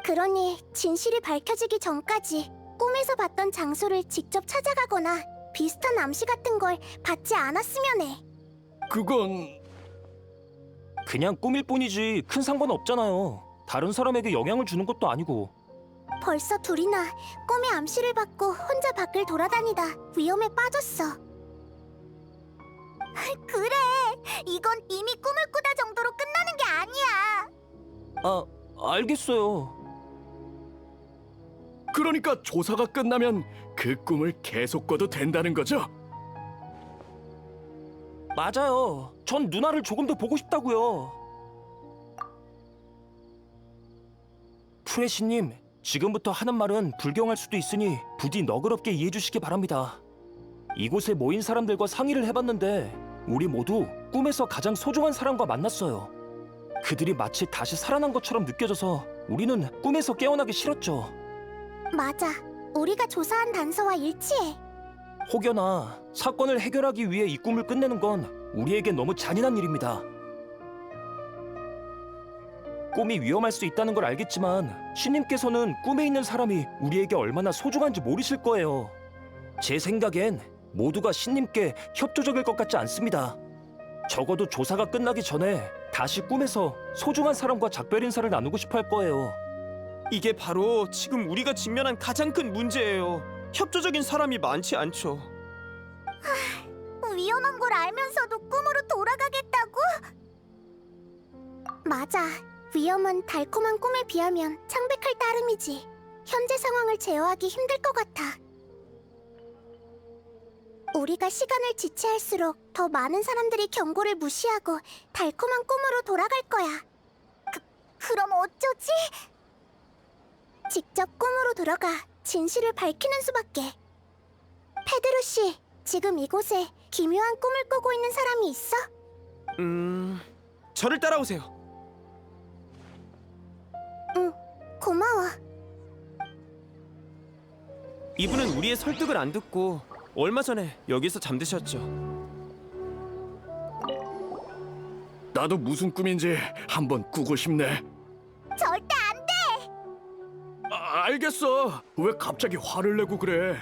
그러니 진실이 밝혀지기 전까지 꿈에서 봤던 장소를 직접 찾아가거나 비슷한 암시 같은 걸 받지 않았으면 해. 그건 그냥 꿈일 뿐이지 큰 상관 없잖아요. 다른 사람에게 영향을 주는 것도 아니고. 벌써 둘이나 꿈의 암시를 받고 혼자 밖을 돌아다니다 위험에 빠졌어. 그래, 이건 이미 꿈을 꾸다 정도로 끝나는 게 아니야. 아, 알겠어요. 그러니까 조사가 끝나면 그 꿈을 계속 꿔도 된다는 거죠? 맞아요. 전 누나를 조금 더 보고 싶다고요. 프레시님, 지금부터 하는 말은 불경할 수도 있으니 부디 너그럽게 이해해 주시기 바랍니다. 이곳에 모인 사람들과 상의를 해봤는데 우리 모두 꿈에서 가장 소중한 사람과 만났어요. 그들이 마치 다시 살아난 것처럼 느껴져서 우리는 꿈에서 깨어나기 싫었죠. 맞아, 우리가 조사한 단서와 일치해. 혹여나 사건을 해결하기 위해 이 꿈을 끝내는 건 우리에겐 너무 잔인한 일입니다. 꿈이 위험할 수 있다는 걸 알겠지만 신님께서는 꿈에 있는 사람이 우리에게 얼마나 소중한지 모르실 거예요. 제 생각엔 모두가 신님께 협조적일 것 같지 않습니다. 적어도 조사가 끝나기 전에 다시 꿈에서 소중한 사람과 작별 인사를 나누고 싶어 할 거예요. 이게 바로 지금 우리가 직면한 가장 큰 문제예요. 협조적인 사람이 많지 않죠. 위험한 걸 알면서도 꿈으로 돌아가겠다고? 맞아. 위험은 달콤한 꿈에 비하면 창백할 따름이지. 현재 상황을 제어하기 힘들 것 같아. 우리가 시간을 지체할수록 더 많은 사람들이 경고를 무시하고 달콤한 꿈으로 돌아갈 거야. 그럼 어쩌지? 직접 꿈으로 들어가 진실을 밝히는 수밖에. 페드루 씨, 지금 이곳에 기묘한 꿈을 꾸고 있는 사람이 있어? 저를 따라오세요. 응, 고마워. 이분은 우리의 설득을 안 듣고 얼마 전에 여기서 잠드셨죠. 나도 무슨 꿈인지 한번 꾸고 싶네. 절대 안 돼! 알겠어. 왜 갑자기 화를 내고 그래?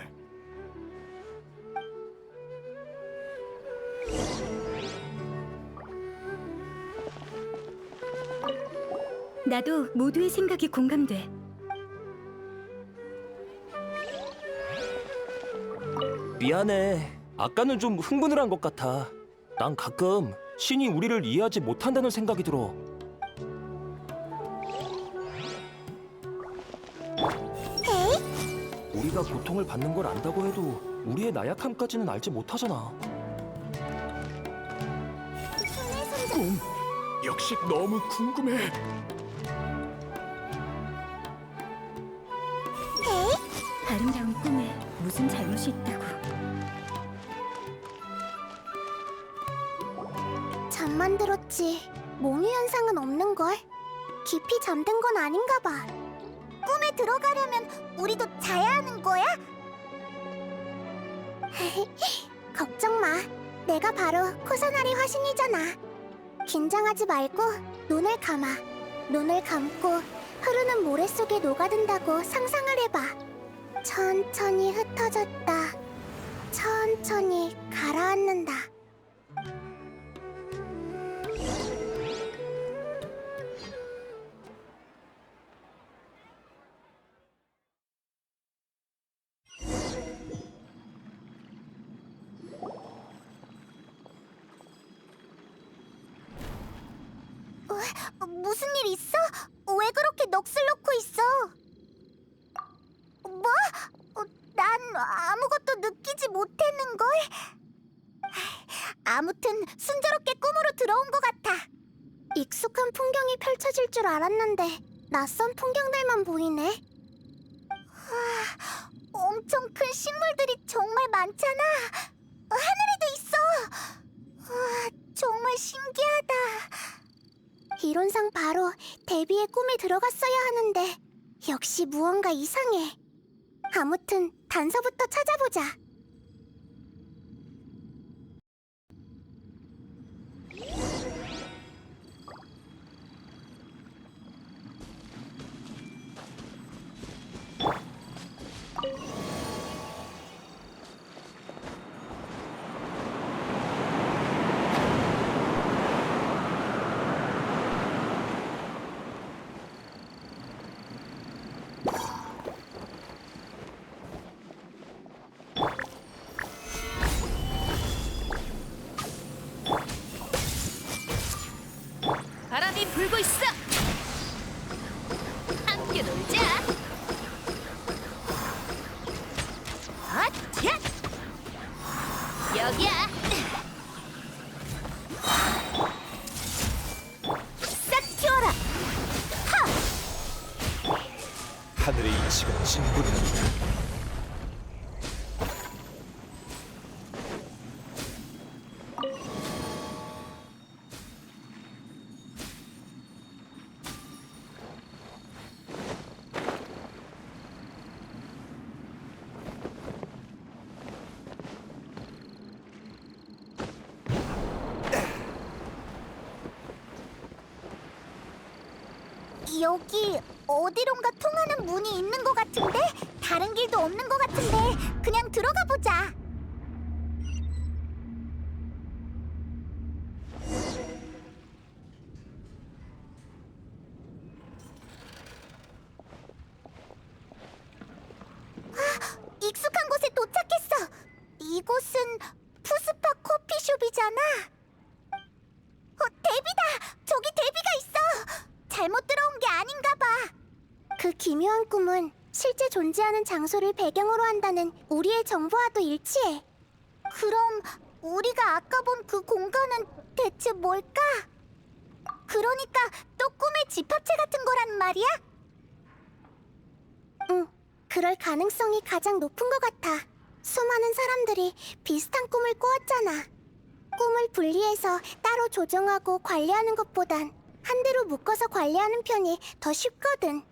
나도 모두의 생각이 공감돼. 미안해. 아까는 좀 흥분을 한 것 같아. 난 가끔 신이 우리를 이해하지 못한다는 생각이 들어. 우리가 고통을 받는 걸 안다고 해도 우리의 나약함까지는 알지 못하잖아. 꿈 역시 너무 궁금해. 아름다운 꿈에 무슨 잘못이 있다고. 잠만 들었지. 몽유 현상은 없는걸. 깊이 잠든 건 아닌가 봐. 꿈에 들어가려면 우리도 자야 하는 거야? 걱정 마. 내가 바로 코사나리 화신이잖아. 긴장하지 말고 눈을 감아. 눈을 감고 흐르는 모래 속에 녹아든다고 상상을 해봐. 천천히 흩어졌다. 천천히 가라앉는다. 무슨 일 있어? 왜 그렇게 넋을 놓고 있어? 뭐? 난 아무것도 느끼지 못했는걸? 아무튼 순조롭게 꿈으로 들어온 것 같아. 익숙한 풍경이 펼쳐질 줄 알았는데 낯선 풍경들만 보이네. 엄청 큰 식물들이 정말 많잖아. 하늘에도 있어. 정말 신기하다. 이론상 바로 데비의 꿈에 들어갔어야 하는데 역시 무언가 이상해. 아무튼 단서부터 찾아보자. 바람이 불고 있어. 함께 놀자. 앗야! 여기야. 싹 튀어라. 하늘의 이치가 진군한다. 여기 어디론가 통하는 문이 있는 것 같은데? 다른 길도 없는 것 같은데 그냥 들어가 보자. 익숙한 곳에 도착했어. 이곳은 푸스파 커피숍이잖아. 데비다! 저기 데비가 있어! 잘못 들어온 게 아닌가 봐. 그 기묘한 꿈은 실제 존재하는 장소를 배경으로 한다는 우리의 정보와도 일치해. 그럼 우리가 아까 본 그 공간은 대체 뭘까? 그러니까 또 꿈의 집합체 같은 거란 말이야? 응, 그럴 가능성이 가장 높은 것 같아. 수많은 사람들이 비슷한 꿈을 꾸었잖아. 꿈을 분리해서 따로 조정하고 관리하는 것보단 한 대로 묶어서 관리하는 편이 더 쉽거든.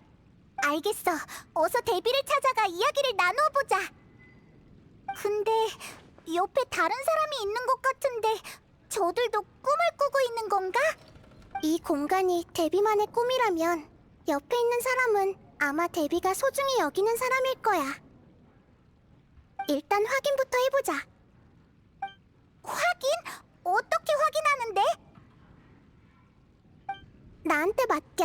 알겠어. 어서 데비를 찾아가 이야기를 나눠보자. 근데 옆에 다른 사람이 있는 것 같은데 저들도 꿈을 꾸고 있는 건가? 이 공간이 데비만의 꿈이라면 옆에 있는 사람은 아마 데비가 소중히 여기는 사람일 거야. 일단 확인부터 해보자. 확인? 어떻게 확인하는데? 나한테 맡겨.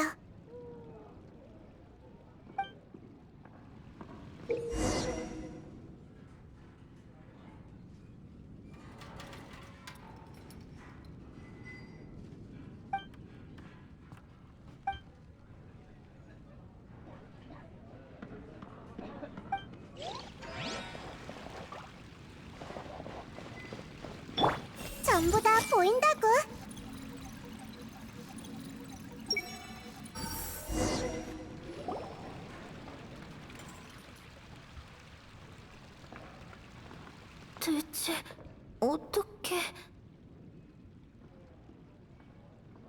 전부 다 보인다고. 대체 어떻게...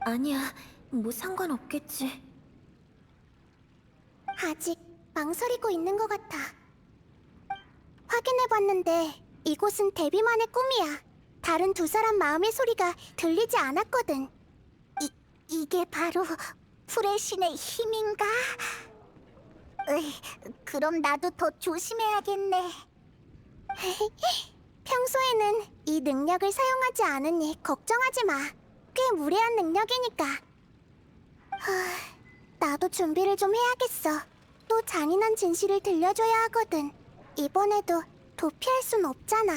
아니야, 뭐 상관없겠지. 아직 망설이고 있는 것 같아. 확인해봤는데 이곳은 데비만의 꿈이야. 다른 두 사람 마음의 소리가 들리지 않았거든. 이게 바로 불의 신의 힘인가? 그럼 나도 더 조심해야겠네. 평소에는 이 능력을 사용하지 않으니 걱정하지 마. 꽤 무례한 능력이니까. 나도 준비를 좀 해야겠어. 또 잔인한 진실을 들려줘야 하거든. 이번에도 도피할 순 없잖아.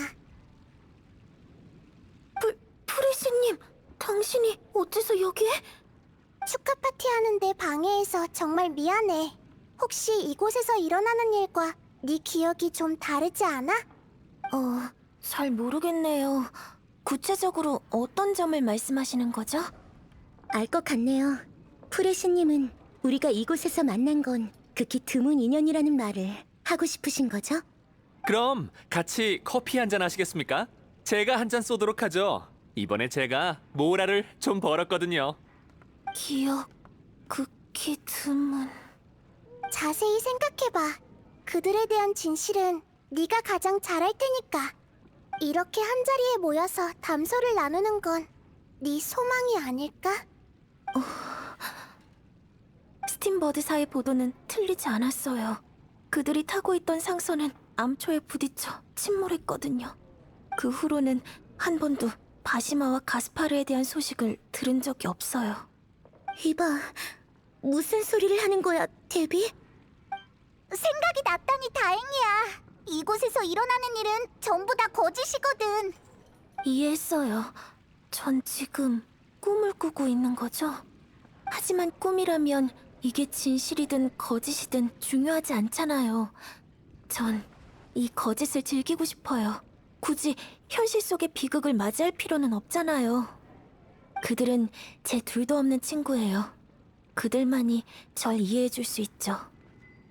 프리스님, 당신이 어째서 여기에? 축하 파티 하는데 방해해서 정말 미안해. 혹시 이곳에서 일어나는 일과 네 기억이 좀 다르지 않아? 잘 모르겠네요. 구체적으로 어떤 점을 말씀하시는 거죠? 알 것 같네요. 프레시님은 우리가 이곳에서 만난 건 극히 드문 인연이라는 말을 하고 싶으신 거죠? 그럼 같이 커피 한잔 하시겠습니까? 제가 한 잔 쏘도록 하죠. 이번에 제가 모라를 좀 벌었거든요. 기억, 극히 드문... 자세히 생각해봐. 그들에 대한 진실은 네가 가장 잘 알 테니까. 이렇게 한자리에 모여서 담소를 나누는 건 네 소망이 아닐까? 스팀버드사의 보도는 틀리지 않았어요. 그들이 타고 있던 상선은 암초에 부딪혀 침몰했거든요. 그 후로는 한 번도 바시마와 가스파르에 대한 소식을 들은 적이 없어요. 이봐, 무슨 소리를 하는 거야, 데비? 생각이 났다니 다행이야. 이곳에서 일어나는 일은 전부 다 거짓이거든. 이해했어요. 전 지금 꿈을 꾸고 있는 거죠? 하지만 꿈이라면 이게 진실이든 거짓이든 중요하지 않잖아요. 전 이 거짓을 즐기고 싶어요. 굳이 현실 속의 비극을 맞이할 필요는 없잖아요. 그들은 제 둘도 없는 친구예요. 그들만이 절 이해해줄 수 있죠.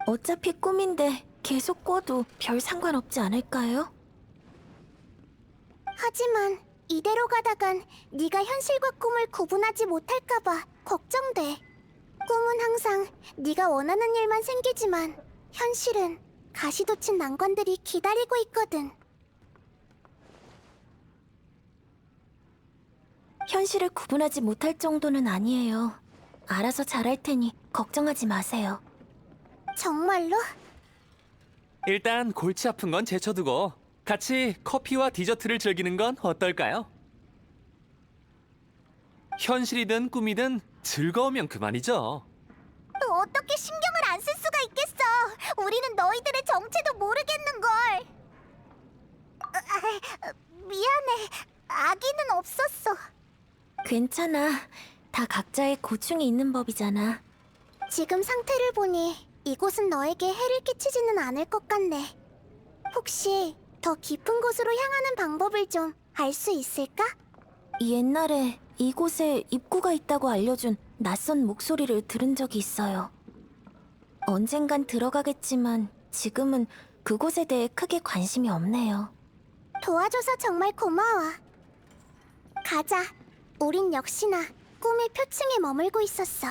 어차피 꿈인데 계속 꿔도 별 상관없지 않을까요? 하지만 이대로 가다간 네가 현실과 꿈을 구분하지 못할까봐 걱정돼. 꿈은 항상 네가 원하는 일만 생기지만 현실은 가시돋친 난관들이 기다리고 있거든. 현실을 구분하지 못할 정도는 아니에요. 알아서 잘할 테니 걱정하지 마세요. 정말로? 일단 골치 아픈 건 제쳐두고 같이 커피와 디저트를 즐기는 건 어떨까요? 현실이든 꿈이든 즐거우면 그만이죠. 어떻게 신경을 안 쓸 수가 있겠어? 우리는 너희들의 정체도 모르겠는걸. 미안해. 아기는 없었어. 괜찮아. 다 각자의 고충이 있는 법이잖아. 지금 상태를 보니 이곳은 너에게 해를 끼치지는 않을 것 같네. 혹시 더 깊은 곳으로 향하는 방법을 좀 알 수 있을까? 옛날에 이곳에 입구가 있다고 알려준 낯선 목소리를 들은 적이 있어요. 언젠간 들어가겠지만 지금은 그곳에 대해 크게 관심이 없네요. 도와줘서 정말 고마워. 가자. 우린 역시나 꿈의 표층에 머물고 있었어.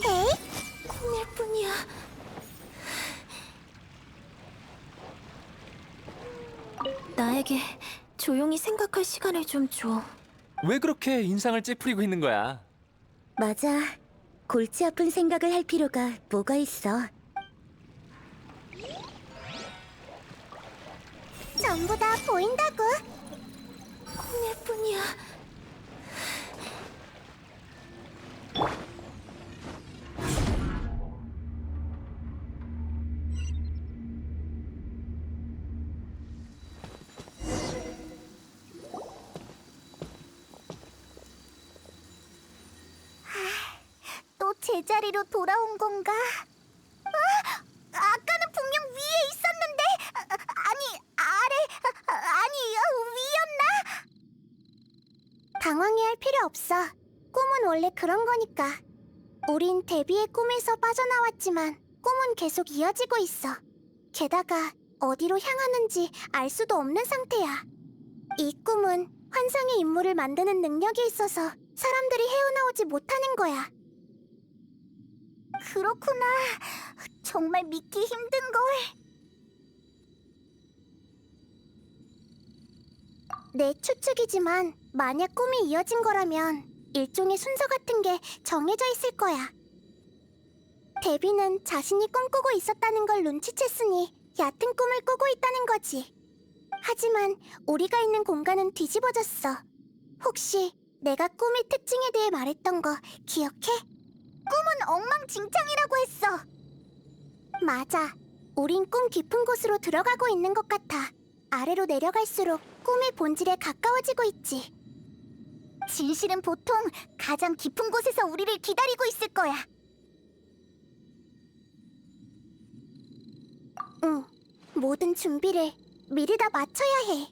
에이? 꿈일 뿐이야. 나에게 조용히 생각할 시간을 좀 줘. 왜 그렇게 인상을 찌푸리고 있는 거야? 맞아. 골치 아픈 생각을 할 필요가 뭐가 있어. 전부 다 보인다고. 꿈일 뿐이야. 또 제자리로 돌아온 건가? 아까는 분명 위에 있었는데 아니 아래 위였나? 당황해할 필요 없어. 꿈은 원래 그런 거니까. 우린 데뷔의 꿈에서 빠져나왔지만 꿈은 계속 이어지고 있어. 게다가 어디로 향하는지 알 수도 없는 상태야. 이 꿈은 환상의 인물을 만드는 능력이 있어서 사람들이 헤어나오지 못하는 거야. 그렇구나. 정말 믿기 힘든걸. 내 추측이지만 만약 꿈이 이어진 거라면 일종의 순서 같은 게 정해져 있을 거야. 데비는 자신이 꿈꾸고 있었다는 걸 눈치챘으니 얕은 꿈을 꾸고 있다는 거지. 하지만 우리가 있는 공간은 뒤집어졌어. 혹시 내가 꿈의 특징에 대해 말했던 거 기억해? 꿈은 엉망진창이라고 했어. 맞아. 우린 꿈 깊은 곳으로 들어가고 있는 것 같아. 아래로 내려갈수록 꿈의 본질에 가까워지고 있지. 진실은 보통 가장 깊은 곳에서 우리를 기다리고 있을 거야. 응. 모든 준비를 미리 다 마쳐야 해.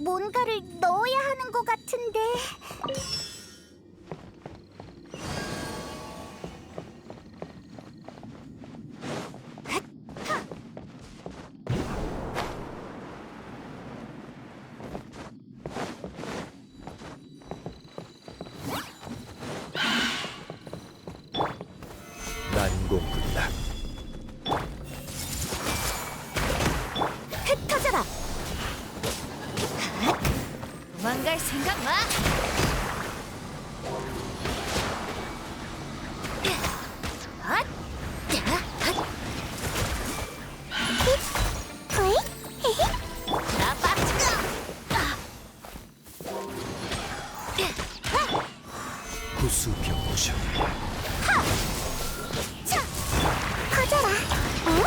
뭔가를 넣어야 하는 것 같은데. 난공불락. 흩어져라. 도망갈 생각 마. 나 빠뜨려. 구수병장. 퍼져라. 응?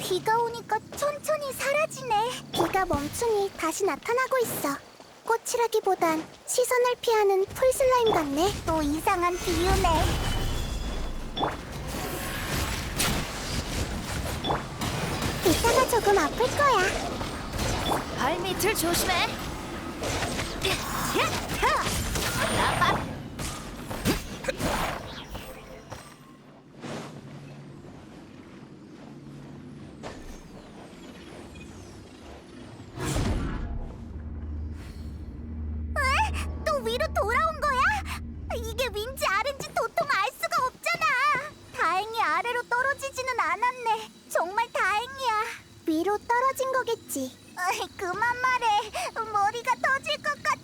비가 오니까 천천히 사라지네. 비가 멈추니 다시 나타나고 있어. 꽃이라기보단 시선을 피하는 풀 슬라임 같네. 또 이상한 비유네. 이따가 조금 아플 거야. 발밑을 조심해. 나 빠. 않았네. 정말 다행이야. 위로 떨어진 거겠지. 그만 말해. 머리가 터질 것 같아.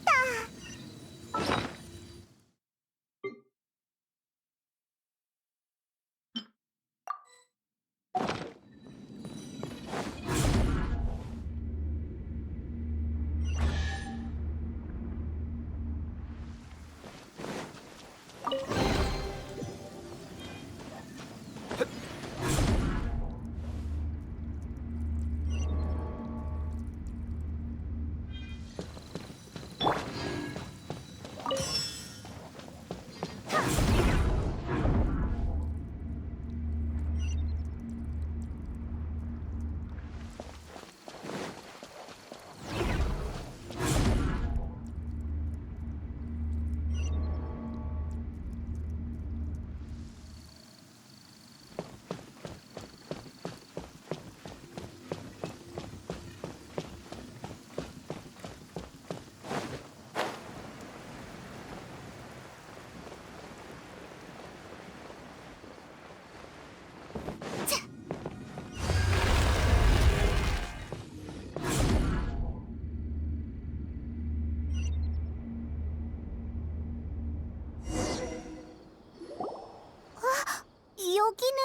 여기는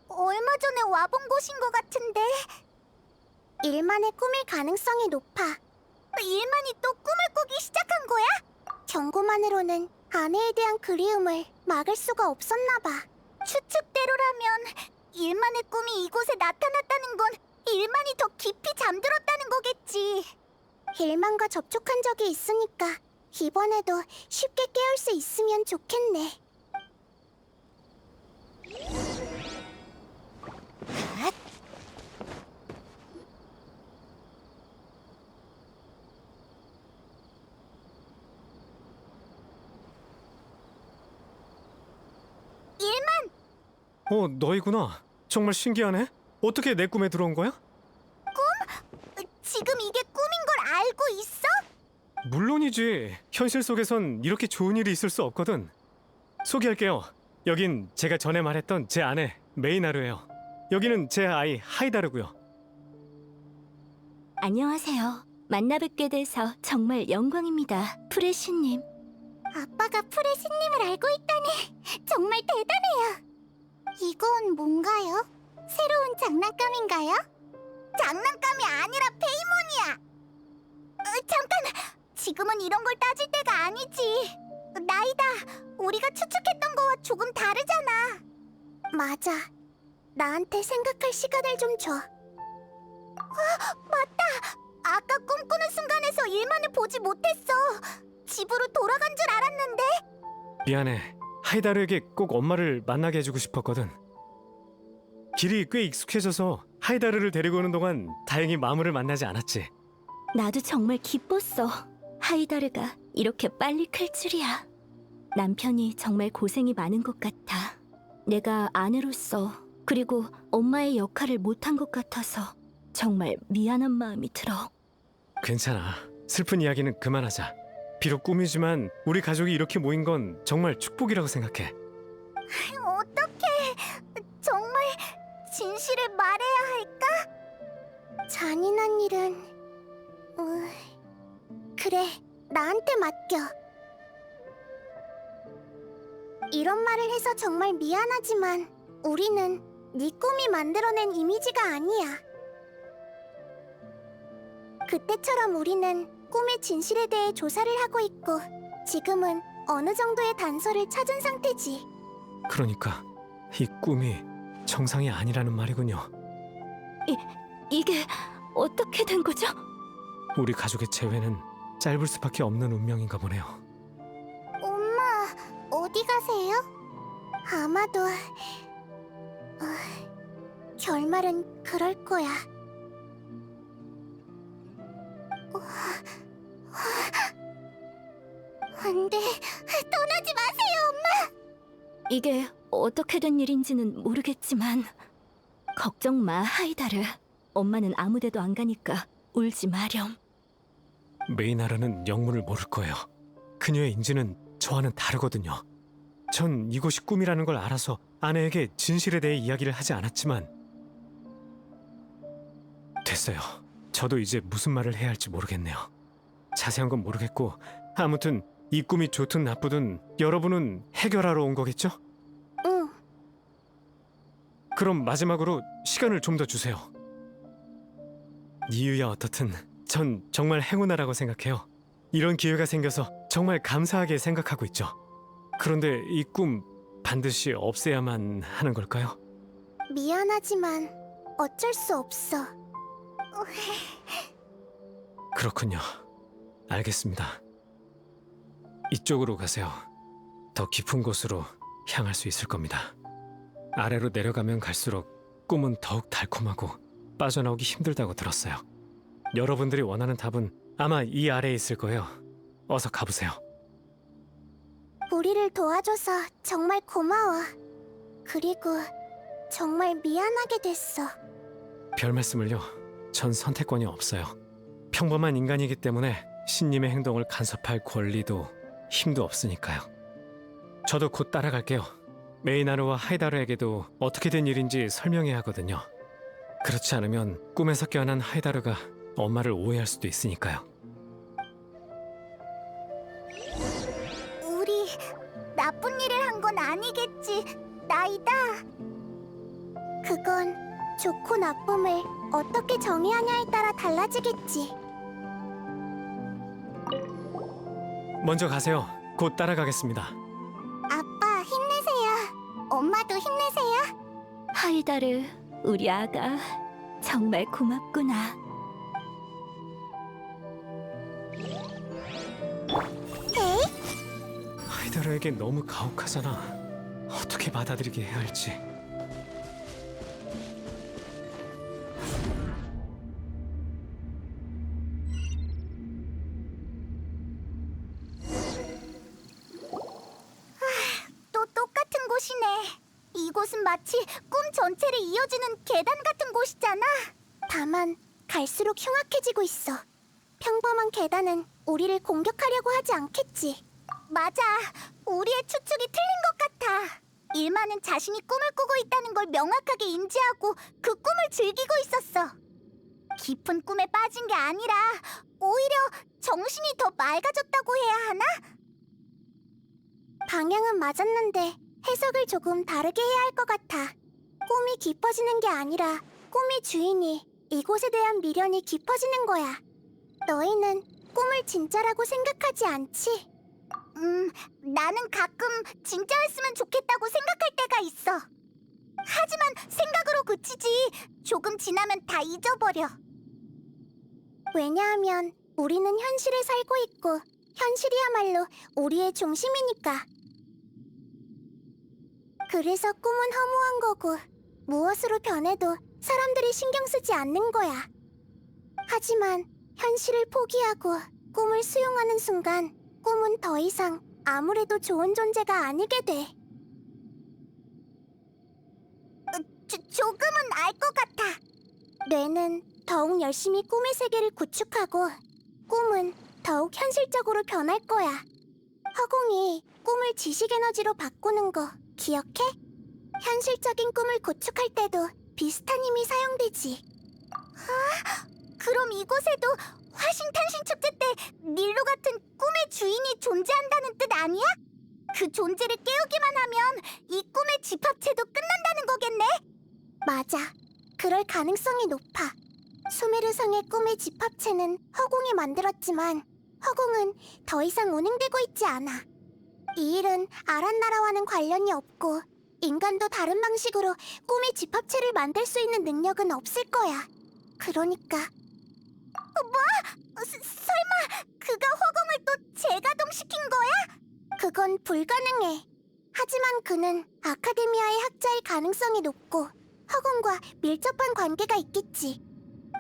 얼마 전에 와본 곳인 것 같은데. 일만의 꿈일 가능성이 높아. 일만이 또 꿈을 꾸기 시작한 거야? 경고만으로는 아내에 대한 그리움을 막을 수가 없었나 봐. 추측대로라면 일만의 꿈이 이곳에 나타났다는 건 일만이 더 깊이 잠들었다는 거겠지. 일만과 접촉한 적이 있으니까 이번에도 쉽게 깨울 수 있으면 좋겠네. 너희구나. 정말 신기하네. 어떻게 내 꿈에 들어온 거야? 지금 이게 꿈인 걸 알고 있어? 물론이지. 현실 속에선 이렇게 좋은 일이 있을 수 없거든. 소개할게요. 여긴 제가 전에 말했던 제 아내 메이나르예요. 여기는 제 아이 하이다르고요. 안녕하세요. 만나 뵙게 돼서 정말 영광입니다. 프레시님. 아빠가 프레시님을 알고 있다니 정말 대단해요. 이건 뭔가요? 새로운 장난감인가요? 장난감이 아니라 페이몬이야. 잠깐! 지금은 이런 걸 따질 때가 아니지. 나이다, 우리가 추측했던 거와 조금 다르잖아. 맞아. 나한테 생각할 시간을 좀 줘. 맞다! 아까 꿈꾸는 순간에서 일만을 보지 못했어. 집으로 돌아간 줄 알았는데. 미안해. 하이다르에게 꼭 엄마를 만나게 해주고 싶었거든. 길이 꽤 익숙해져서 하이다르를 데리고 오는 동안 다행히 마무를 만나지 않았지. 나도 정말 기뻤어. 하이다르가 이렇게 빨리 클 줄이야. 남편이 정말 고생이 많은 것 같아. 내가 아내로서 그리고 엄마의 역할을 못한 것 같아서 정말 미안한 마음이 들어. 괜찮아. 슬픈 이야기는 그만하자. 비록 꿈이지만 우리 가족이 이렇게 모인 건 정말 축복이라고 생각해. 어떡해. 정말 진실을 말해야 할까? 잔인한 일은... 그래, 나한테 맡겨. 이런 말을 해서 정말 미안하지만 우리는 네 꿈이 만들어낸 이미지가 아니야. 그때처럼 우리는 꿈의 진실에 대해 조사를 하고 있고 지금은 어느 정도의 단서를 찾은 상태지. 그러니까 이 꿈이 정상이 아니라는 말이군요. 이게 어떻게 된 거죠? 우리 가족의 재회는 짧을 수밖에 없는 운명인가 보네요. 엄마, 어디 가세요? 아마도... 결말은 그럴 거야. 안 돼, 떠나지 마세요, 엄마! 이게 어떻게 된 일인지는 모르겠지만 걱정 마, 하이다르. 엄마는 아무 데도 안 가니까 울지 마렴. 메이나르는 영문을 모를 거예요. 그녀의 인지는 저와는 다르거든요. 전 이곳이 꿈이라는 걸 알아서 아내에게 진실에 대해 이야기를 하지 않았지만 됐어요. 저도 이제 무슨 말을 해야 할지 모르겠네요. 자세한 건 모르겠고 아무튼 이 꿈이 좋든 나쁘든 여러분은 해결하러 온 거겠죠? 응. 그럼 마지막으로 시간을 좀 더 주세요. 이유야 어떻든 전 정말 행운아라고 생각해요. 이런 기회가 생겨서 정말 감사하게 생각하고 있죠. 그런데 이 꿈 반드시 없애야만 하는 걸까요? 미안하지만 어쩔 수 없어. 그렇군요. 알겠습니다. 이쪽으로 가세요. 더 깊은 곳으로 향할 수 있을 겁니다. 아래로 내려가면 갈수록 꿈은 더욱 달콤하고 빠져나오기 힘들다고 들었어요. 여러분들이 원하는 답은 아마 이 아래에 있을 거예요. 어서 가보세요. 우리를 도와줘서 정말 고마워. 그리고 정말 미안하게 됐어. 별 말씀을요. 전 선택권이 없어요. 평범한 인간이기 때문에 신님의 행동을 간섭할 권리도 힘도 없으니까요. 저도 곧 따라갈게요. 메이나르와 하이다르에게도 어떻게 된 일인지 설명해야 하거든요. 그렇지 않으면 꿈에서 깨어난 하이다르가 엄마를 오해할 수도 있으니까요. 우리 나쁜 일을 한 건 아니겠지, 나이다. 그건 좋고 나쁨을 어떻게 정의하냐에 따라 달라지겠지. 먼저 가세요. 곧 따라가겠습니다. 아빠 힘내세요. 엄마도 힘내세요. 하이다르, 우리 아가 정말 고맙구나. 에이? 하이다르에게 너무 가혹하잖아. 어떻게 받아들이게 해야 할지. 또 똑같은 곳이네. 이곳은 마치 꿈 전체를 이어주는 계단 같은 곳이잖아. 다만 갈수록 흉악해지고 있어. 평범한 계단은 우리를 공격하려고 하지 않겠지. 맞아. 우리의 추측이 틀린 것 같아. 일마는 자신이 꿈을 꾸고 있다는 걸 명확하게 인지하고 그 꿈을 즐기고 있었어. 깊은 꿈에 빠진 게 아니라 오히려 정신이 더 맑아졌다고 해야 하나? 방향은 맞았는데 해석을 조금 다르게 해야 할 것 같아. 꿈이 깊어지는 게 아니라 꿈의 주인이 이곳에 대한 미련이 깊어지는 거야. 너희는 꿈을 진짜라고 생각하지 않지? 나는 가끔 진짜였으면 좋겠다고 생각할 때가 있어. 하지만 생각으로 그치지 조금 지나면 다 잊어버려. 왜냐하면 우리는 현실에 살고 있고 현실이야말로 우리의 중심이니까. 그래서 꿈은 허무한 거고 무엇으로 변해도 사람들이 신경 쓰지 않는 거야. 하지만 현실을 포기하고 꿈을 수용하는 순간 꿈은 더 이상 아무래도 좋은 존재가 아니게 돼. 조금은 알 것 같아. 뇌는 더욱 열심히 꿈의 세계를 구축하고 꿈은 더욱 현실적으로 변할 거야. 허공이 꿈을 지식 에너지로 바꾸는 거 기억해? 현실적인 꿈을 구축할 때도 비슷한 힘이 사용되지. 아, 그럼 이곳에도 화신탄신 축제 때 닐로 같은 꿈의 주인이 존재한다는 뜻 아니야? 그 존재를 깨우기만 하면 이 꿈의 집합체도 끝난다는 거겠네? 맞아. 그럴 가능성이 높아. 수메르성의 꿈의 집합체는 허공이 만들었지만 허공은 더 이상 운행되고 있지 않아. 이 일은 아란나라와는 관련이 없고 인간도 다른 방식으로 꿈의 집합체를 만들 수 있는 능력은 없을 거야. 그러니까 뭐? 설마 그가 허공을 또 재가동시킨 거야? 그건 불가능해. 하지만 그는 아카데미아의 학자일 가능성이 높고 허공과 밀접한 관계가 있겠지.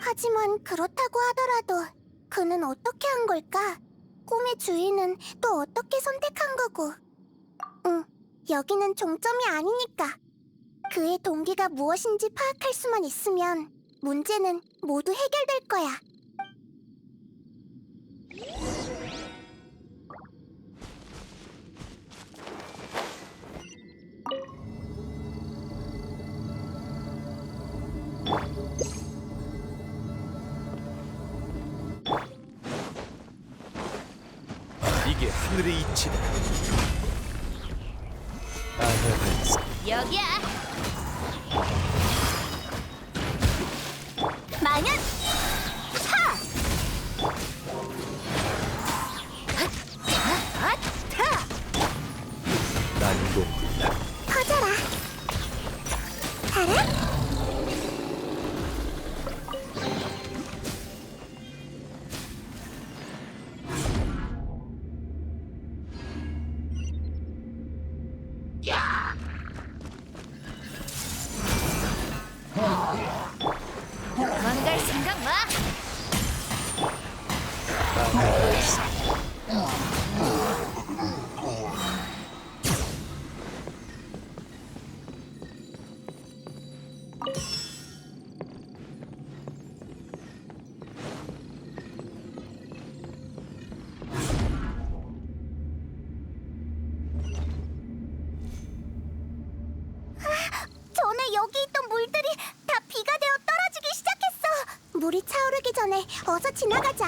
하지만 그렇다고 하더라도 그는 어떻게 한 걸까? 꿈의 주인은 또 어떻게 선택한 거고? 여기는 종점이 아니니까. 그의 동기가 무엇인지 파악할 수만 있으면 문제는 모두 해결될 거야. 하늘의 이치다. 아나반스 여기야. 망연 난공불락. 퍼져라. 바람 도망갈 생각 마. 아나반스 전에 여기 있던 물들이 다 비가 되어 떨어지기 시작했어. 물이 차오르기 전에 어서 지나가자.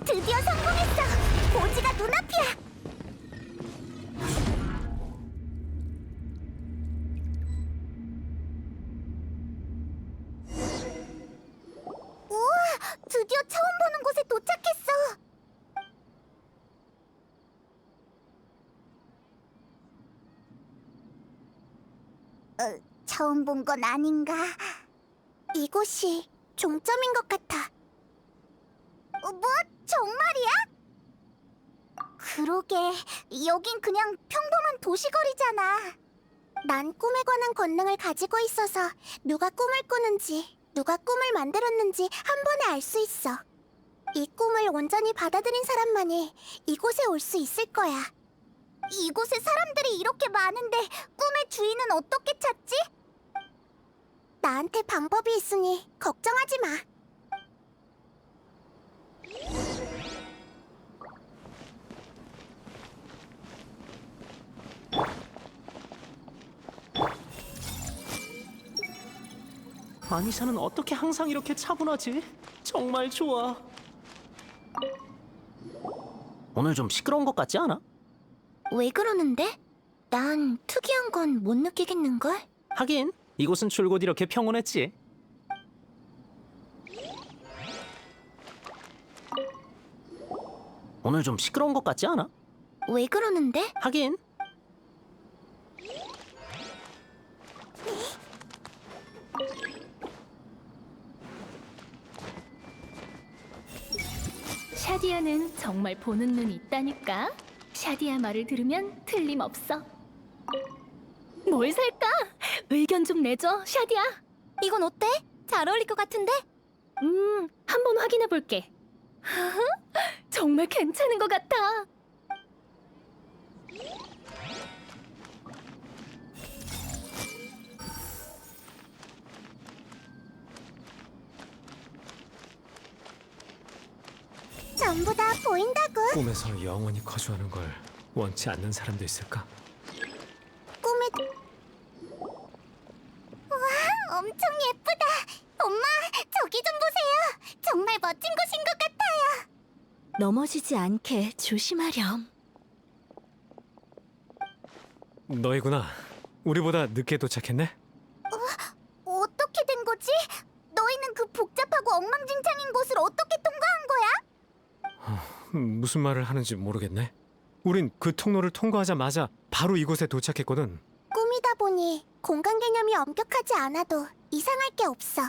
드디어 성공했어. 고지가 눈앞이야. 우와, 드디어 처음 보는 곳에 도착했어. 처음 본 건 아닌가? 이곳이 종점인 것 같아. 뭐? 정말이야? 그러게, 여긴 그냥 평범한 도시거리잖아. 난 꿈에 관한 권능을 가지고 있어서 누가 꿈을 꾸는지, 누가 꿈을 만들었는지 한 번에 알 수 있어. 이 꿈을 온전히 받아들인 사람만이 이곳에 올 수 있을 거야. 이곳에 사람들이 이렇게 많은데 꿈의 주인은 어떻게 찾지? 나한테 방법이 있으니 걱정하지 마. 아니샤는 어떻게 항상 이렇게 차분하지? 정말 좋아. 오늘 좀 시끄러운 것 같지 않아? 왜 그러는데? 난 특이한 건 못 느끼겠는걸? 하긴 이곳은 줄곧 이렇게 평온했지. 오늘 좀 시끄러운 것 같지 않아? 왜 그러는데? 하긴 샤디아는 정말 보는 눈이 있다니까. 샤디아 말을 들으면 틀림없어. 뭘 살까? 의견 좀 내줘, 샤디아. 이건 어때? 잘 어울릴 것 같은데? 한번 확인해 볼게. 정말 괜찮은 것 같아. 전부 다 보인다고. 꿈에서 영원히 거주하는 걸 원치 않는 사람도 있을까? 꿈에 와, 엄청 예쁘다. 엄마, 저기 좀 보세요. 정말 멋진 곳인 것 같아요. 넘어지지 않게 조심하렴. 너희구나. 우리보다 늦게 도착했네? 어떻게 된 거지? 너희는 그 복잡하고 엉망진창인 곳을 어떻게 통과한 거야? 무슨 말을 하는지 모르겠네. 우린 그 통로를 통과하자마자 바로 이곳에 도착했거든. 꿈이다 보니 공간 개념이 엄격하지 않아도 이상할 게 없어.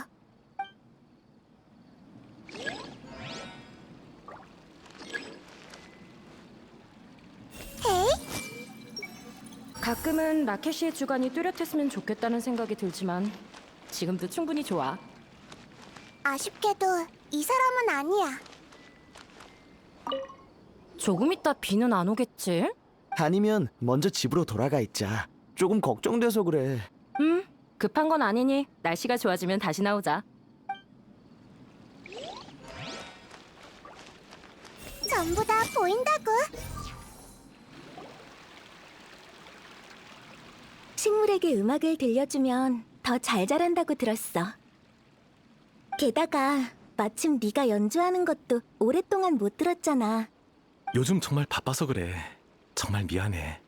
가끔은 라케시의 주관이 뚜렷했으면 좋겠다는 생각이 들지만 지금도 충분히 좋아. 아쉽게도 이 사람은 아니야. 조금 있다 비는 안 오겠지? 아니면 먼저 집으로 돌아가 있자. 조금 걱정돼서 그래. 급한 건 아니니 날씨가 좋아지면 다시 나오자. 전부 다 보인다고. 식물에게 음악을 들려주면 더 잘 자란다고 들었어. 게다가 마침 네가 연주하는 것도 오랫동안 못 들었잖아. 요즘 정말 바빠서 그래. 정말 미안해.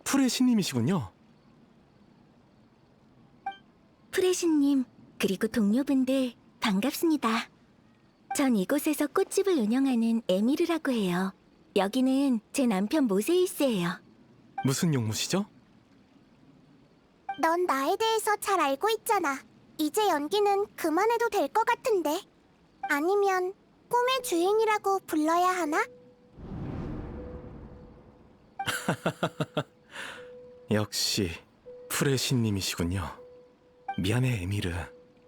풀의 신님이시군요. 프레시님, 그리고 동료분들 반갑습니다. 전 이곳에서 꽃집을 운영하는 에미르라고 해요. 여기는 제 남편 모세이스예요. 무슨 용무시죠? 넌 나에 대해서 잘 알고 있잖아. 이제 연기는 그만해도 될 것 같은데. 아니면 꿈의 주인이라고 불러야 하나? 역시 풀의 신님이시군요. 미안해, 에미르.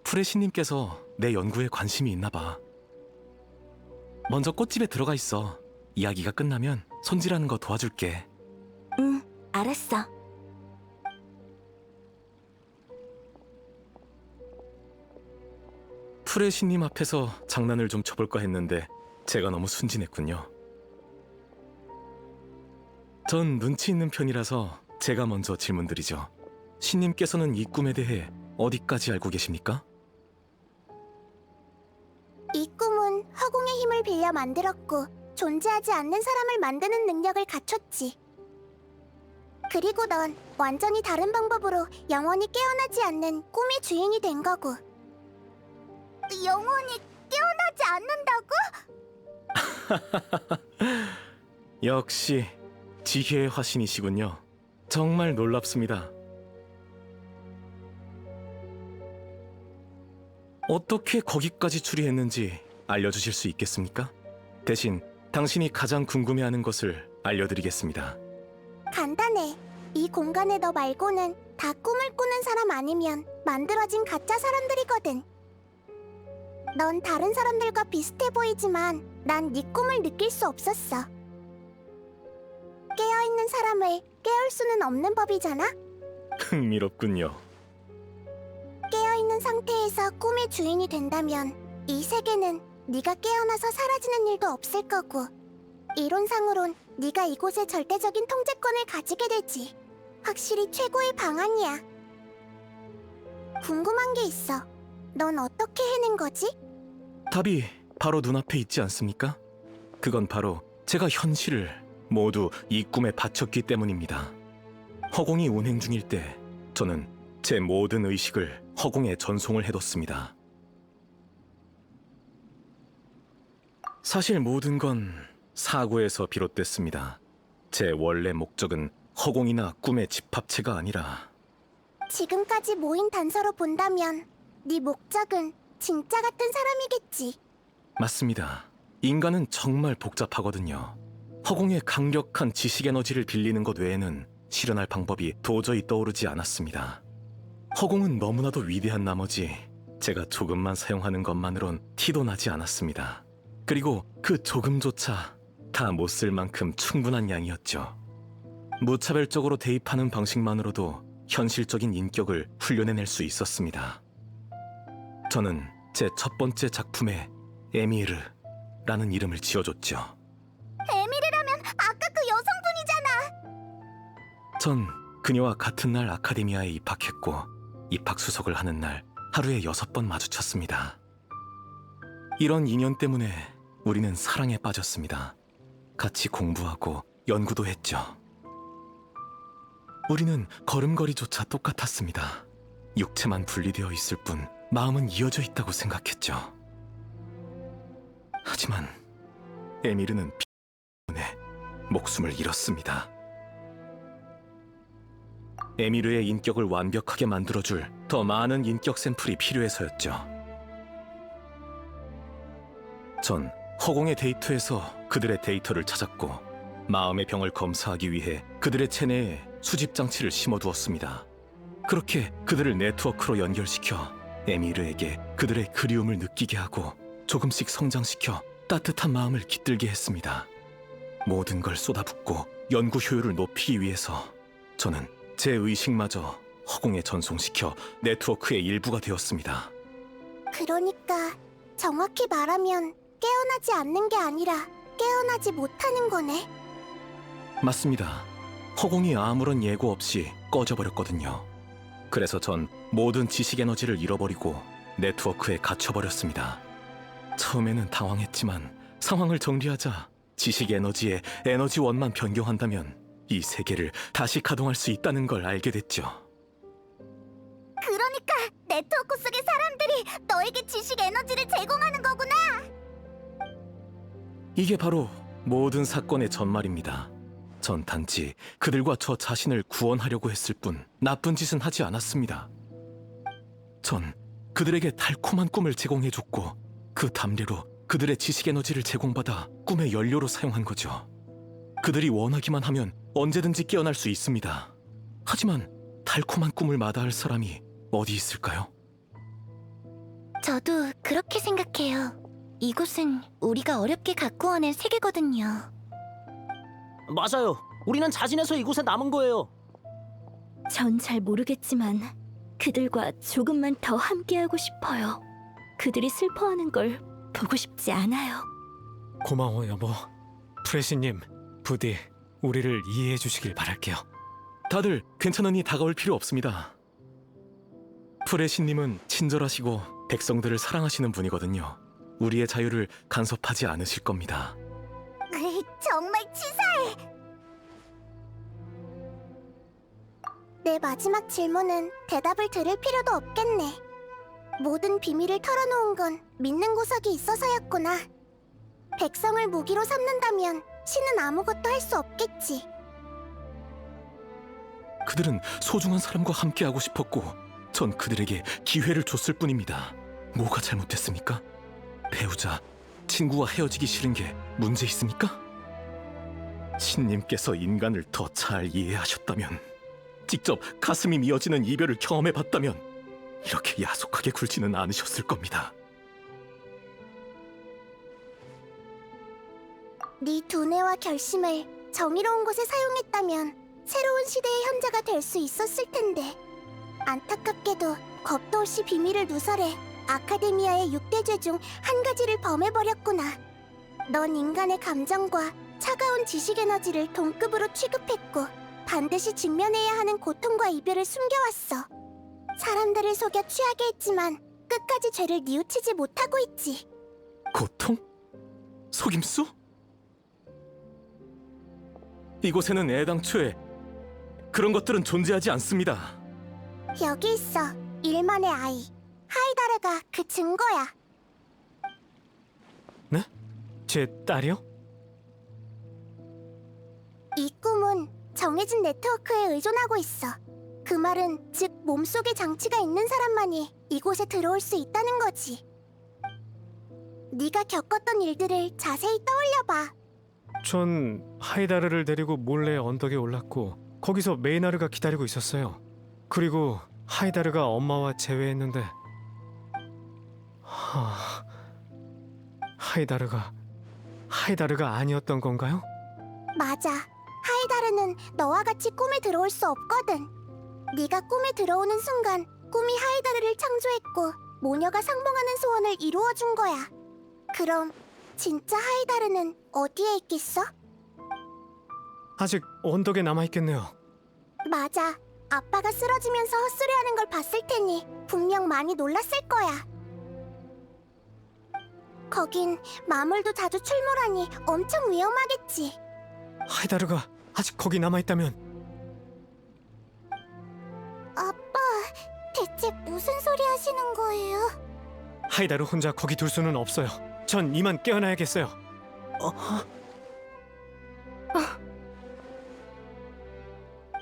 풀의 신님께서 내 연구에 관심이 있나 봐. 먼저 꽃집에 들어가 있어. 이야기가 끝나면 손질하는 거 도와줄게. 응, 알았어. 풀의 신님 앞에서 장난을 좀 쳐볼까 했는데 제가 너무 순진했군요. 전 눈치 있는 편이라서 제가 먼저 질문드리죠. 신님께서는 이 꿈에 대해 어디까지 알고 계십니까? 이 꿈은 허공의 힘을 빌려 만들었고 존재하지 않는 사람을 만드는 능력을 갖췄지. 그리고 넌 완전히 다른 방법으로 영원히 깨어나지 않는 꿈의 주인이 된 거고. 영원히 깨어나지 않는다고? 역시 지혜의 화신이시군요. 정말 놀랍습니다. 어떻게 거기까지 추리했는지 알려주실 수 있겠습니까? 대신 당신이 가장 궁금해하는 것을 알려드리겠습니다. 간단해. 이 공간에 너 말고는 다 꿈을 꾸는 사람 아니면 만들어진 가짜 사람들이거든. 넌 다른 사람들과 비슷해 보이지만 난 네 꿈을 느낄 수 없었어. 깨어있는 사람을 깨울 수는 없는 법이잖아? 흥미롭군요. 깨어있는 상태에서 꿈의 주인이 된다면 이 세계는 네가 깨어나서 사라지는 일도 없을 거고, 이론상으론 네가 이곳의 절대적인 통제권을 가지게 되지. 확실히 최고의 방안이야. 궁금한 게 있어. 넌 어떻게 해낸 거지? 답이 바로 눈앞에 있지 않습니까? 그건 바로 제가 현실을 모두 이 꿈에 바쳤기 때문입니다. 허공이 운행 중일 때 저는 제 모든 의식을 허공에 전송을 해뒀습니다. 사실 모든 건 사고에서 비롯됐습니다. 제 원래 목적은 허공이나 꿈의 집합체가 아니라 지금까지 모인 단서로 본다면 네 목적은 진짜 같은 사람이겠지. 맞습니다. 인간은 정말 복잡하거든요. 허공의 강력한 지식 에너지를 빌리는 것 외에는 실현할 방법이 도저히 떠오르지 않았습니다. 허공은 너무나도 위대한 나머지 제가 조금만 사용하는 것만으론 티도 나지 않았습니다. 그리고 그 조금조차 다 못 쓸 만큼 충분한 양이었죠. 무차별적으로 대입하는 방식만으로도 현실적인 인격을 훈련해낼 수 있었습니다. 저는 제 첫 번째 작품에 에미르라는 이름을 지어줬죠. 에미르라면 아까 그 여성분이잖아. 전 그녀와 같은 날 아카데미아에 입학했고 입학 수석을 하는 날 하루에 6번 마주쳤습니다. 이런 인연 때문에 우리는 사랑에 빠졌습니다. 같이 공부하고 연구도 했죠. 우리는 걸음걸이조차 똑같았습니다. 육체만 분리되어 있을 뿐 마음은 이어져 있다고 생각했죠. 하지만 에미르는 피 때문에 목숨을 잃었습니다. 에미르의 인격을 완벽하게 만들어줄 더 많은 인격 샘플이 필요해서였죠. 전 허공의 데이터에서 그들의 데이터를 찾았고 마음의 병을 검사하기 위해 그들의 체내에 수집 장치를 심어두었습니다. 그렇게 그들을 네트워크로 연결시켜 에미르에게 그들의 그리움을 느끼게 하고 조금씩 성장시켜 따뜻한 마음을 깃들게 했습니다. 모든 걸 쏟아붓고 연구 효율을 높이기 위해서 저는 제 의식마저 허공에 전송시켜 네트워크의 일부가 되었습니다. 그러니까 정확히 말하면 깨어나지 않는 게 아니라 깨어나지 못하는 거네. 맞습니다. 허공이 아무런 예고 없이 꺼져버렸거든요. 그래서 전 모든 지식 에너지를 잃어버리고 네트워크에 갇혀버렸습니다. 처음에는 당황했지만 상황을 정리하자 지식 에너지의 에너지원만 변경한다면 이 세계를 다시 가동할 수 있다는 걸 알게 됐죠. 그러니까 네트워크 속의 사람들이 너에게 지식 에너지를 제공하는 거구나. 이게 바로 모든 사건의 전말입니다. 전 단지 그들과 저 자신을 구원하려고 했을 뿐 나쁜 짓은 하지 않았습니다. 전 그들에게 달콤한 꿈을 제공해줬고 그 담례로 그들의 지식 에너지를 제공받아 꿈의 연료로 사용한 거죠. 그들이 원하기만 하면 언제든지 깨어날 수 있습니다. 하지만 달콤한 꿈을 마다할 사람이 어디 있을까요? 저도 그렇게 생각해요. 이곳은 우리가 어렵게 갖고 와낸 세계거든요. 맞아요. 우리는 자진해서 이곳에 남은 거예요. 전 잘 모르겠지만 그들과 조금만 더 함께하고 싶어요. 그들이 슬퍼하는 걸 보고 싶지 않아요. 고마워 여보. 프레시님, 부디 우리를 이해해 주시길 바랄게요. 다들 괜찮으니 다가올 필요 없습니다. 프레시님은 친절하시고 백성들을 사랑하시는 분이거든요. 우리의 자유를 간섭하지 않으실 겁니다. 정말 치사해. 내 마지막 질문은 대답을 들을 필요도 없겠네. 모든 비밀을 털어놓은 건 믿는 구석이 있어서였구나. 백성을 무기로 삼는다면 신은 아무것도 할 수 없겠지. 그들은 소중한 사람과 함께하고 싶었고 전 그들에게 기회를 줬을 뿐입니다. 뭐가 잘못됐습니까? 배우자, 친구와 헤어지기 싫은 게 문제 있습니까? 신님께서 인간을 더 잘 이해하셨다면, 직접 가슴이 미어지는 이별을 경험해봤다면 이렇게 야속하게 굴지는 않으셨을 겁니다. 네 두뇌와 결심을 정의로운 곳에 사용했다면 새로운 시대의 현자가 될 수 있었을 텐데, 안타깝게도 겁도 없이 비밀을 누설해 아카데미아의 6대죄 중 한 가지를 범해버렸구나. 넌 인간의 감정과 차가운 지식 에너지를 동급으로 취급했고 반드시 직면해야 하는 고통과 이별을 숨겨왔어. 사람들을 속여 취하게 했지만 끝까지 죄를 뉘우치지 못하고 있지. 고통? 속임수? 이곳에는 애당초에 그런 것들은 존재하지 않습니다. 여기 있어. 일만의 아이. 하이다르가 그 증거야. 네? 제 딸이요? 이 꿈은 정해진 네트워크에 의존하고 있어. 그 말은 즉 몸속에 장치가 있는 사람만이 이곳에 들어올 수 있다는 거지. 네가 겪었던 일들을 자세히 떠올려봐. 전 하이다르를 데리고 몰래 언덕에 올랐고 거기서 메이나르가 기다리고 있었어요. 그리고 하이다르가 엄마와 재회했는데 하이다르가 아니었던 건가요? 맞아. 하이다르는 너와 같이 꿈에 들어올 수 없거든. 네가 꿈에 들어오는 순간 꿈이 하이다르를 창조했고 모녀가 상봉하는 소원을 이루어준 거야. 그럼 진짜 하이다르는 어디에 있겠어? 아직 언덕에 남아있겠네요. 맞아. 아빠가 쓰러지면서 헛소리하는 걸 봤을 테니 분명 많이 놀랐을 거야. 거긴 마물도 자주 출몰하니 엄청 위험하겠지. 하이다르가 아직 거기 남아있다면 아빠, 대체 무슨 소리 하시는 거예요? 하이다르 혼자 거기 둘 수는 없어요. 전 이만 깨어나야겠어요.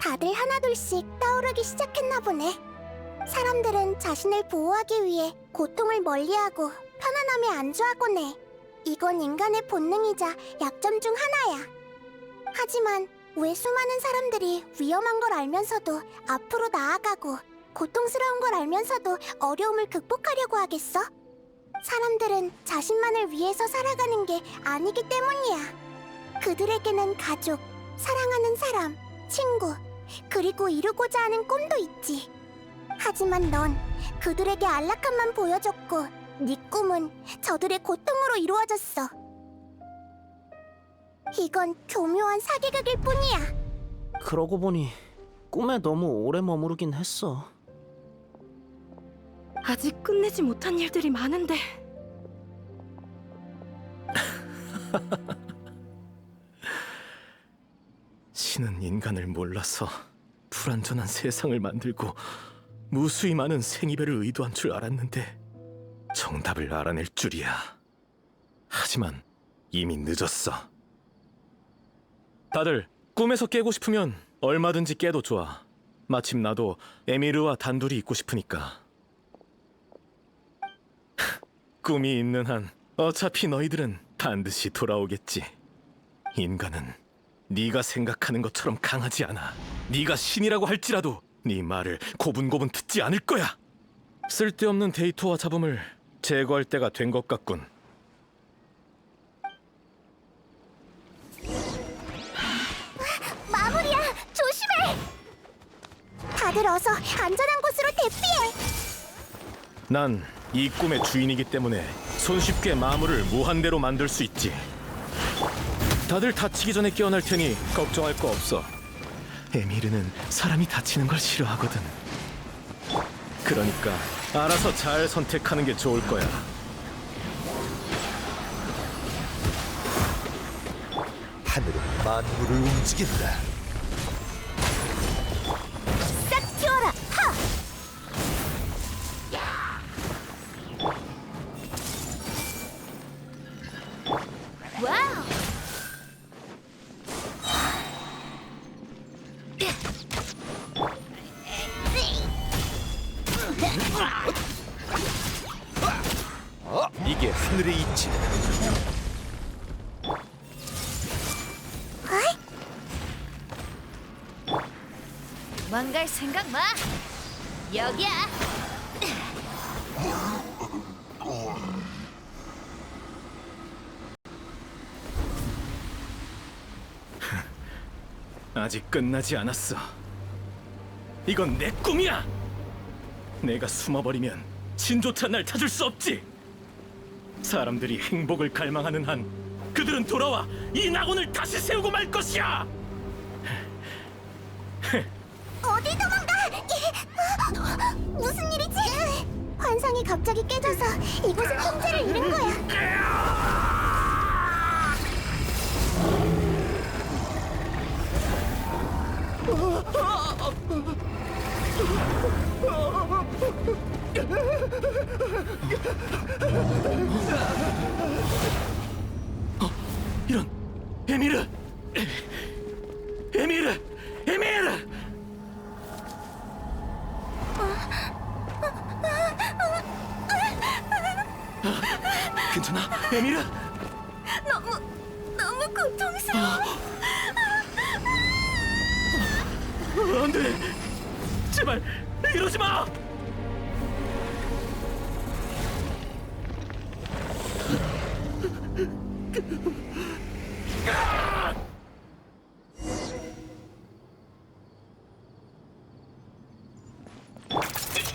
다들 하나둘씩 떠오르기 시작했나 보네. 사람들은 자신을 보호하기 위해 고통을 멀리하고 편안함에 안주하곤 해. 이건 인간의 본능이자 약점 중 하나야. 하지만 왜 수많은 사람들이 위험한 걸 알면서도 앞으로 나아가고 고통스러운 걸 알면서도 어려움을 극복하려고 하겠어? 사람들은 자신만을 위해서 살아가는 게 아니기 때문이야. 그들에게는 가족, 사랑하는 사람, 친구, 그리고 이루고자 하는 꿈도 있지. 하지만 넌 그들에게 안락함만 보여줬고 네 꿈은 저들의 고통으로 이루어졌어. 이건 교묘한 사기극일 뿐이야. 그러고 보니 꿈에 너무 오래 머무르긴 했어. 아직 끝내지 못한 일들이 많은데. 신은 인간을 몰라서 불완전한 세상을 만들고 무수히 많은 생이별을 의도한 줄 알았는데 정답을 알아낼 줄이야. 하지만 이미 늦었어. 다들 꿈에서 깨고 싶으면 얼마든지 깨도 좋아. 마침 나도 에미르와 단둘이 있고 싶으니까. 꿈이 있는 한 어차피 너희들은 반드시 돌아오겠지. 인간은 네가 생각하는 것처럼 강하지 않아. 네가 신이라고 할지라도 네 말을 고분고분 듣지 않을 거야. 쓸데없는 데이터와 잡음을 제거할 때가 된 것 같군. 마무리야! 조심해! 다들 어서 안전한 곳으로 대피해! 난 이 꿈의 주인이기 때문에 손쉽게 마물을 무한대로 만들 수 있지. 다들 다치기 전에 깨어날 테니 걱정할 거 없어. 에미르는 사람이 다치는 걸 싫어하거든. 그러니까 알아서 잘 선택하는 게 좋을 거야. 하늘은 만물을 움직인다. 싹 튀어라! 하! 와우. 이게 하늘의 이치다. 도망갈 생각 마. 여기야. 아직 끝나지 않았어. 이건 내 꿈이야. 내가 숨어버리면 신조차 날 찾을 수 없지. 사람들이 행복을 갈망하는 한 그들은 돌아와 이 낙원을 다시 세우고 말 것이야. 어디 도망가! 무슨 일이지? 환상이 갑자기 깨져서 이곳은 통제를 잃은 거야. 이런 에미르! 에미르! 에미르! 괜찮아? 에미르? 너무 고통스러워. 안 돼! 제발 이러지 마!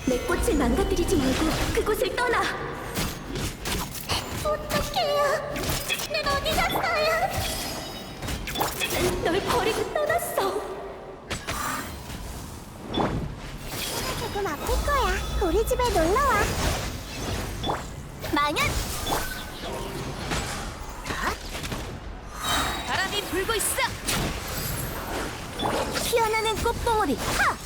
내 꽃을 망가뜨리지 말고 그곳을 떠나. 어떡해요? 난 어디 갔어요? 널 버리고 떠났어. 조금 아플 거야. 우리 집에 놀러와. 망연! 바람이 불고 있어. 피어나는 꽃봉오리. 하!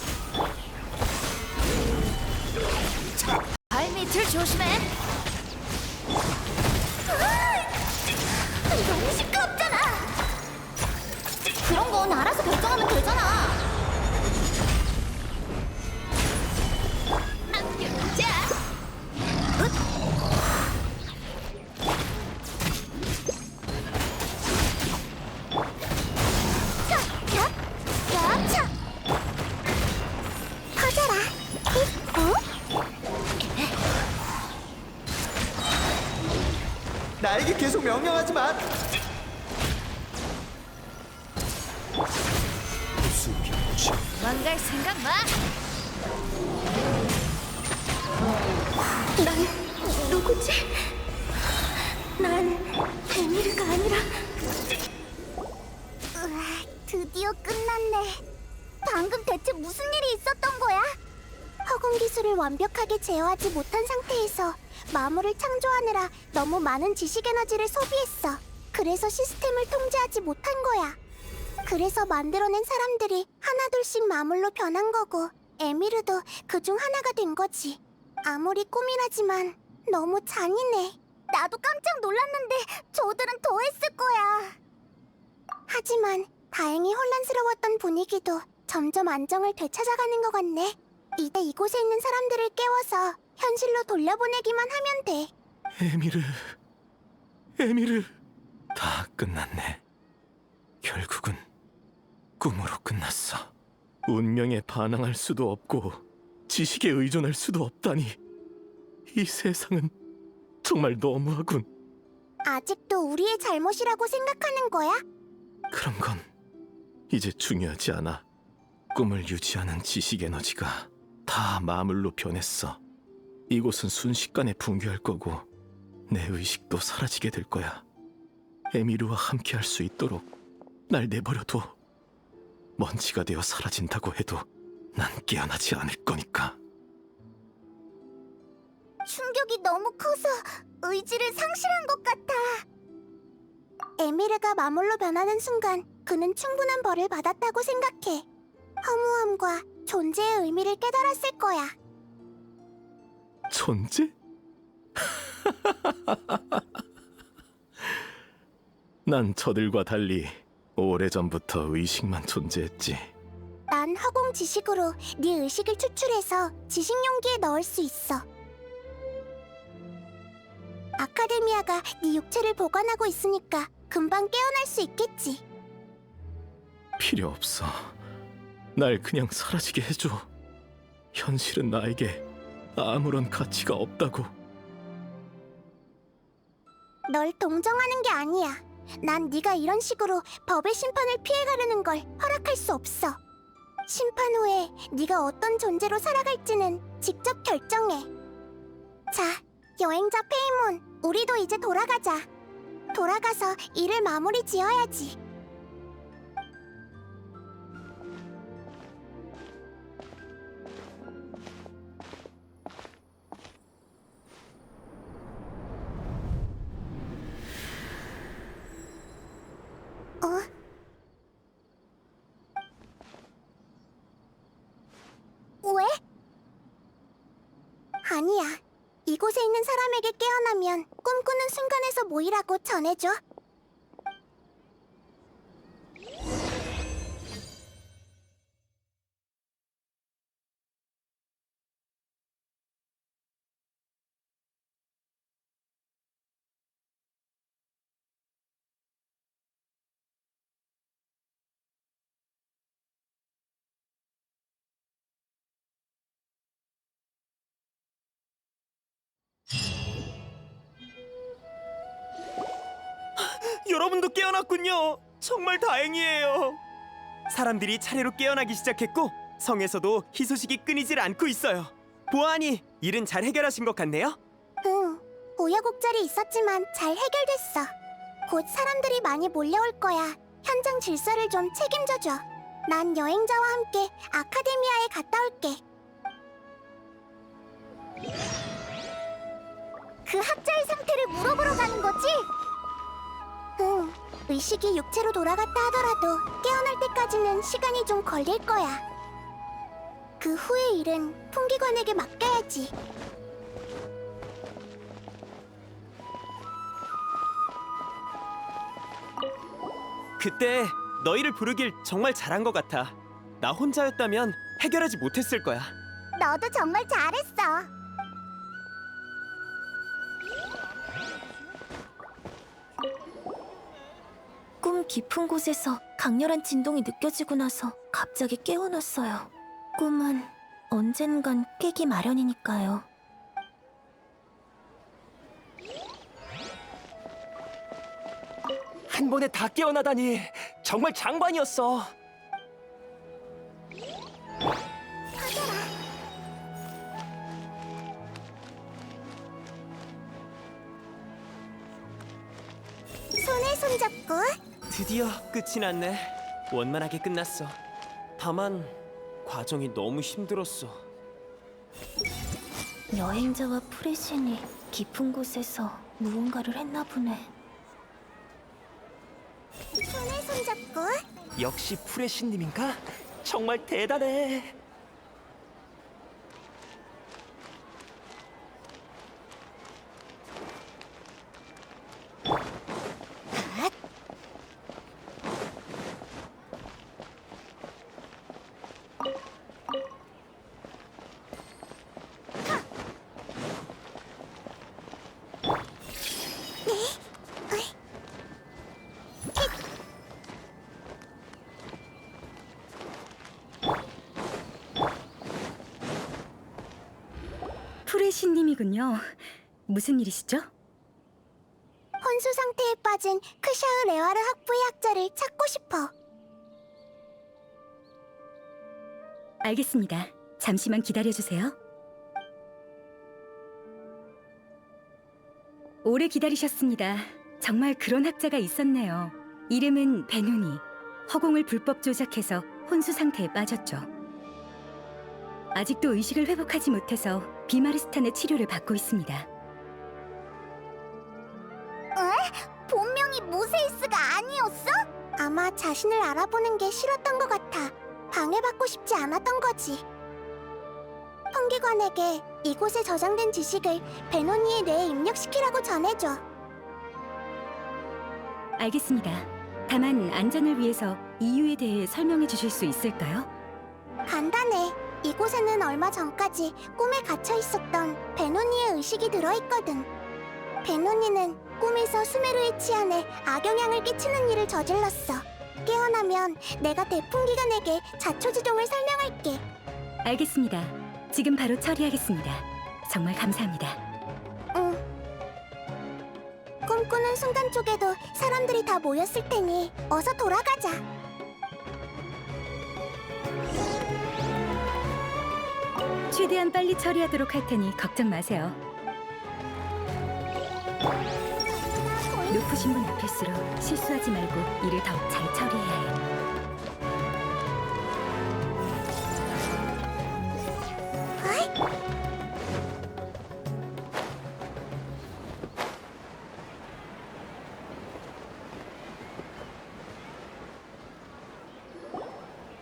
발밑을 조심해. 너무 시끄럽잖아. 그런 건 알아서 결정하면 되잖아. 자. 퍼져라. 휙! 계속 명령하지만. 수병치. 망갈 생각 마. 난 누구지? 난 에미르가 아니라 드디어 끝났네. 방금 대체 무슨 일이 있었던 거야? 허공 기술을 완벽하게 제어하지 못한 상태에서 마물을 창조하느라 너무 많은 지식 에너지를 소비했어. 그래서 시스템을 통제하지 못한 거야. 그래서 만들어낸 사람들이 하나둘씩 마물로 변한 거고, 에미르도 그중 하나가 된 거지. 아무리 꿈이라지만 너무 잔인해. 나도 깜짝 놀랐는데 저들은 더 했을 거야. 하지만 다행히 혼란스러웠던 분위기도 점점 안정을 되찾아가는 것 같네. 이제 이곳에 있는 사람들을 깨워서 현실로 돌려보내기만 하면 돼. 에미르. 다 끝났네. 결국은 꿈으로 끝났어. 운명에 반항할 수도 없고 지식에 의존할 수도 없다니. 이 세상은 정말 너무하군. 아직도 우리의 잘못이라고 생각하는 거야? 그런 건 이제 중요하지 않아. 꿈을 유지하는 지식 에너지가 다 마물로 변했어. 이곳은 순식간에 붕괴할 거고 내 의식도 사라지게 될 거야. 에미르와 함께 할 수 있도록 날 내버려둬. 먼지가 되어 사라진다고 해도 난 깨어나지 않을 거니까. 충격이 너무 커서 의지를 상실한 것 같아. 에미르가 마물로 변하는 순간 그는 충분한 벌을 받았다고 생각해. 허무함과 존재의 의미를 깨달았을 거야. 존재? 난 저들과 달리 오래전부터 의식만 존재했지. 난 허공 지식으로 네 의식을 추출해서 지식 용기에 넣을 수 있어. 아카데미아가 네 육체를 보관하고 있으니까 금방 깨어날 수 있겠지. 필요 없어. 날 그냥 사라지게 해줘. 현실은 나에게 아무런 가치가 없다고. 널 동정하는 게 아니야. 난 네가 이런 식으로 법의 심판을 피해가려는 걸 허락할 수 없어. 심판 후에 네가 어떤 존재로 살아갈지는 직접 결정해. 자, 여행자 페이몬, 우리도 이제 돌아가자. 돌아가서 일을 마무리 지어야지. 왜? 아니야. 이곳에 있는 사람에게 깨어나면 꿈꾸는 순간에서 모이라고 전해줘. 여러분도 깨어났군요. 정말 다행이에요. 사람들이 차례로 깨어나기 시작했고 성에서도 희소식이 끊이질 않고 있어요. 보아하니 일은 잘 해결하신 것 같네요. 응, 우여곡절이 있었지만 잘 해결됐어. 곧 사람들이 많이 몰려올 거야. 현장 질서를 좀 책임져줘. 난 여행자와 함께 아카데미아에 갔다 올게. 그 학자의 상태를 물어보러 가는 거지? 응, 의식이 육체로 돌아갔다 하더라도 깨어날 때까지는 시간이 좀 걸릴 거야. 그 후의 일은 풍기관에게 맡겨야지. 그때 너희를 부르길 정말 잘한 것 같아. 나 혼자였다면 해결하지 못했을 거야. 너도 정말 잘했어. 꿈 깊은 곳에서 강렬한 진동이 느껴지고 나서 갑자기 깨어났어요. 꿈은 언젠간 깨기 마련이니까요. 한 번에 다 깨어나다니 정말 장관이었어. 손에 손잡고 드디어 끝이 났네. 원만하게 끝났어. 다만 과정이 너무 힘들었어. 여행자와 프레신이 깊은 곳에서 무언가를 했나 보네. 손에 손잡고 역시 프레시님인가? 정말 대단해. 프레시님이군요. 무슨 일이시죠? 혼수 상태에 빠진 크샤흐 레와르 학부의 학자를 찾고 싶어. 알겠습니다. 잠시만 기다려주세요. 오래 기다리셨습니다. 정말 그런 학자가 있었네요. 이름은 베누니. 허공을 불법 조작해서 혼수 상태에 빠졌죠. 아직도 의식을 회복하지 못해서 비마르스탄의 치료를 받고 있습니다. 에? 본명이 모세이스가 아니었어? 아마 자신을 알아보는 게 싫었던 것 같아. 방해받고 싶지 않았던 거지. 통기관에게 이곳에 저장된 지식을 베노니의 뇌에 입력시키라고 전해줘. 알겠습니다. 다만 안전을 위해서 이유에 대해 설명해 주실 수 있을까요? 간단해. 이곳에는 얼마 전까지 꿈에 갇혀 있었던 베노니의 의식이 들어있거든. 베노니는 꿈에서 수메르의 치안에 악영향을 끼치는 일을 저질렀어. 깨어나면 내가 대풍기관에게 자초지종을 설명할게. 알겠습니다. 지금 바로 처리하겠습니다. 정말 감사합니다. 응. 꿈꾸는 순간 쪽에도 사람들이 다 모였을 테니 어서 돌아가자. 최대한 빨리 처리하도록 할 테니 걱정 마세요. 높으신 분 앞일수록 실수하지 말고 일을 더 잘 처리해야 해요.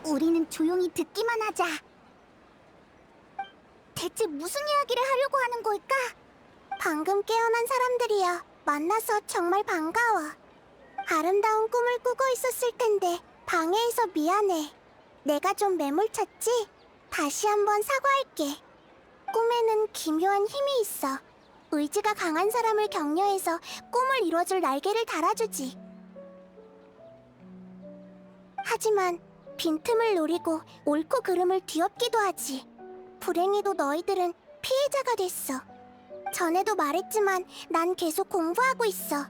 우리는 조용히 듣기만 하자. 대체 무슨 이야기를 하려고 하는 걸까? 방금 깨어난 사람들이야. 만나서 정말 반가워. 아름다운 꿈을 꾸고 있었을 텐데 방해해서 미안해. 내가 좀 매몰찼지? 다시 한번 사과할게. 꿈에는 기묘한 힘이 있어. 의지가 강한 사람을 격려해서 꿈을 이뤄줄 날개를 달아주지. 하지만 빈틈을 노리고 옳고 그름을 뒤엎기도 하지. 불행히도 너희들은 피해자가 됐어. 전에도 말했지만 난 계속 공부하고 있어.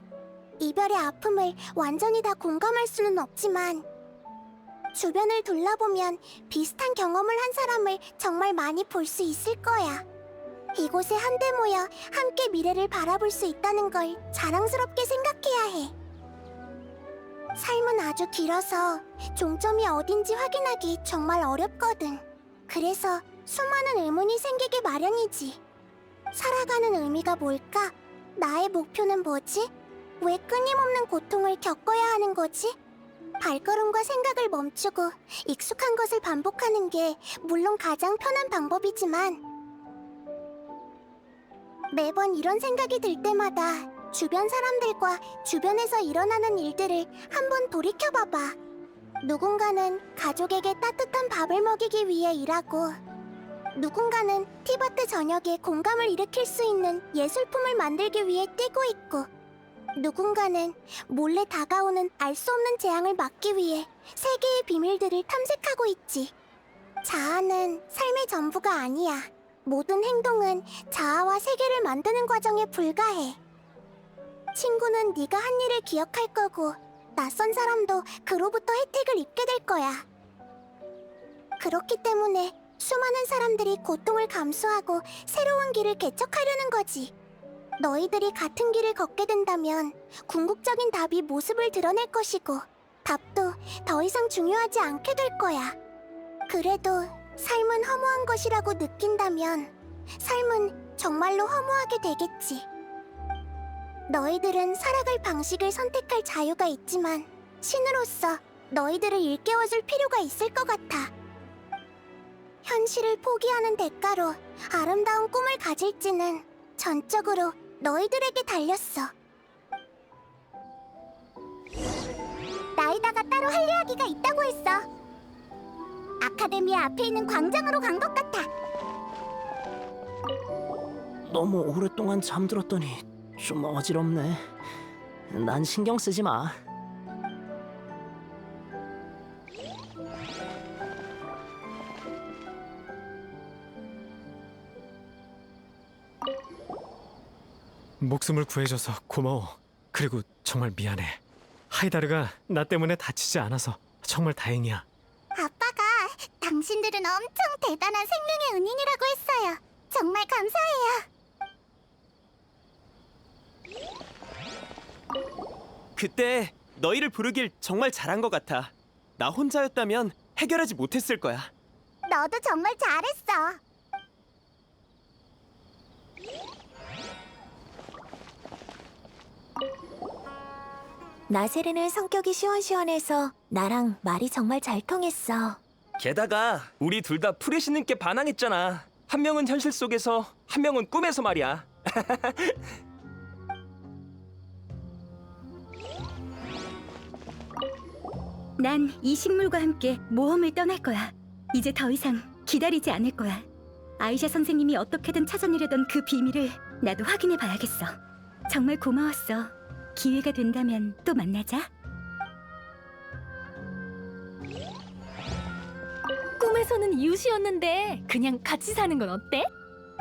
이별의 아픔을 완전히 다 공감할 수는 없지만 주변을 둘러보면 비슷한 경험을 한 사람을 정말 많이 볼 수 있을 거야. 이곳에 한데 모여 함께 미래를 바라볼 수 있다는 걸 자랑스럽게 생각해야 해. 삶은 아주 길어서 종점이 어딘지 확인하기 정말 어렵거든. 그래서 수많은 의문이 생기기 마련이지. 살아가는 의미가 뭘까? 나의 목표는 뭐지? 왜 끊임없는 고통을 겪어야 하는 거지? 발걸음과 생각을 멈추고 익숙한 것을 반복하는 게 물론 가장 편한 방법이지만 매번 이런 생각이 들 때마다 주변 사람들과 주변에서 일어나는 일들을 한번 돌이켜봐봐. 누군가는 가족에게 따뜻한 밥을 먹이기 위해 일하고 누군가는 티바트 전역에 공감을 일으킬 수 있는 예술품을 만들기 위해 뛰고 있고 누군가는 몰래 다가오는 알 수 없는 재앙을 막기 위해 세계의 비밀들을 탐색하고 있지. 자아는 삶의 전부가 아니야. 모든 행동은 자아와 세계를 만드는 과정에 불과해. 친구는 네가 한 일을 기억할 거고 낯선 사람도 그로부터 혜택을 입게 될 거야. 그렇기 때문에 수많은 사람들이 고통을 감수하고 새로운 길을 개척하려는 거지. 너희들이 같은 길을 걷게 된다면 궁극적인 답이 모습을 드러낼 것이고 답도 더 이상 중요하지 않게 될 거야. 그래도 삶은 허무한 것이라고 느낀다면 삶은 정말로 허무하게 되겠지. 너희들은 살아갈 방식을 선택할 자유가 있지만 신으로서 너희들을 일깨워줄 필요가 있을 것 같아. 현실을 포기하는 대가로 아름다운 꿈을 가질지는 전적으로 너희들에게 달렸어. 나이다가 따로 할 이야기가 있다고 했어. 아카데미아 앞에 있는 광장으로 간 것 같아. 너무 오랫동안 잠들었더니 좀 어지럽네. 난 신경 쓰지 마. 목숨을 구해줘서 고마워. 그리고 정말 미안해. 하이다르가 나 때문에 다치지 않아서 정말 다행이야. 아빠가 당신들은 엄청 대단한 생명의 은인이라고 했어요. 정말 감사해요. 그때 너희를 부르길 정말 잘한 것 같아. 나 혼자였다면 해결하지 못했을 거야. 너도 정말 잘했어. 나세르는 성격이 시원시원해서 나랑 말이 정말 잘 통했어. 게다가 우리 둘 다 프레시님께 반항했잖아. 한 명은 현실 속에서, 한 명은 꿈에서 말이야. 난 이 식물과 함께 모험을 떠날 거야. 이제 더 이상 기다리지 않을 거야. 아이샤 선생님이 어떻게든 찾아내려던 그 비밀을 나도 확인해 봐야겠어. 정말 고마웠어. 기회가 된다면 또 만나자. 꿈에서는 이웃이었는데 그냥 같이 사는 건 어때?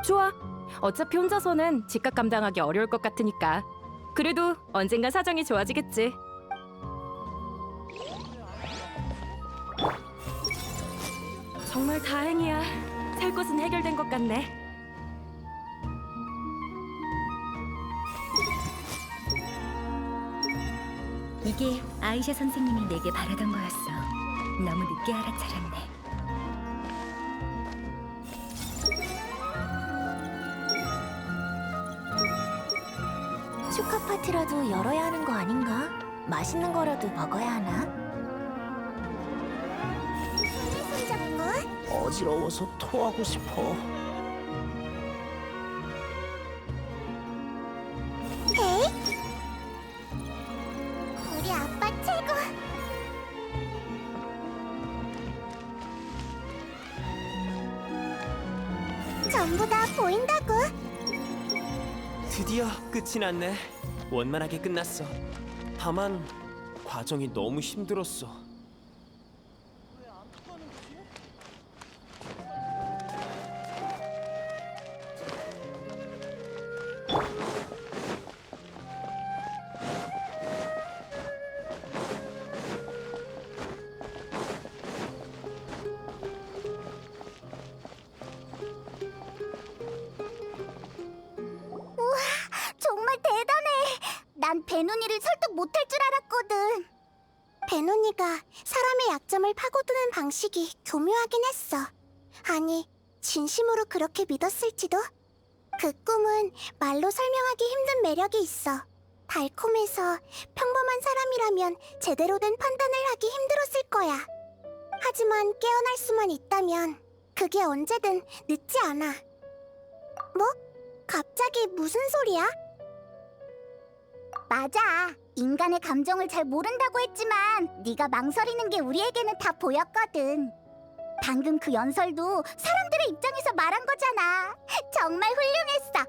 좋아. 어차피 혼자서는 집값 감당하기 어려울 것 같으니까. 그래도 언젠가 사정이 좋아지겠지. 정말 다행이야. 살 것은 해결된 것 같네. 이게 아이샤 선생님이 내게 바라던 거였어. 너무 늦게 알아차렸네. 축하 파티라도 열어야 하는 거 아닌가? 맛있는 거라도 먹어야 하나? 손잡고 어지러워서 토하고 싶어. 에이? 우리 아빠 최고. 전부 다 보인다고. 드디어 끝이 났네. 원만하게 끝났어. 다만 과정이 너무 힘들었어. 정말 대단해. 난 베누니를 설득 못할 줄 알았거든. 베누니가 사람의 약점을 파고드는 방식이 교묘하긴 했어. 아니, 진심으로 그렇게 믿었을지도? 그 꿈은 말로 설명하기 힘든 매력이 있어. 달콤해서 평범한 사람이라면 제대로 된 판단을 하기 힘들었을 거야. 하지만 깨어날 수만 있다면 그게 언제든 늦지 않아. 뭐? 갑자기 무슨 소리야? 맞아. 인간의 감정을 잘 모른다고 했지만 네가 망설이는 게 우리에게는 다 보였거든. 방금 그 연설도 사람들의 입장에서 말한 거잖아. 정말 훌륭했어.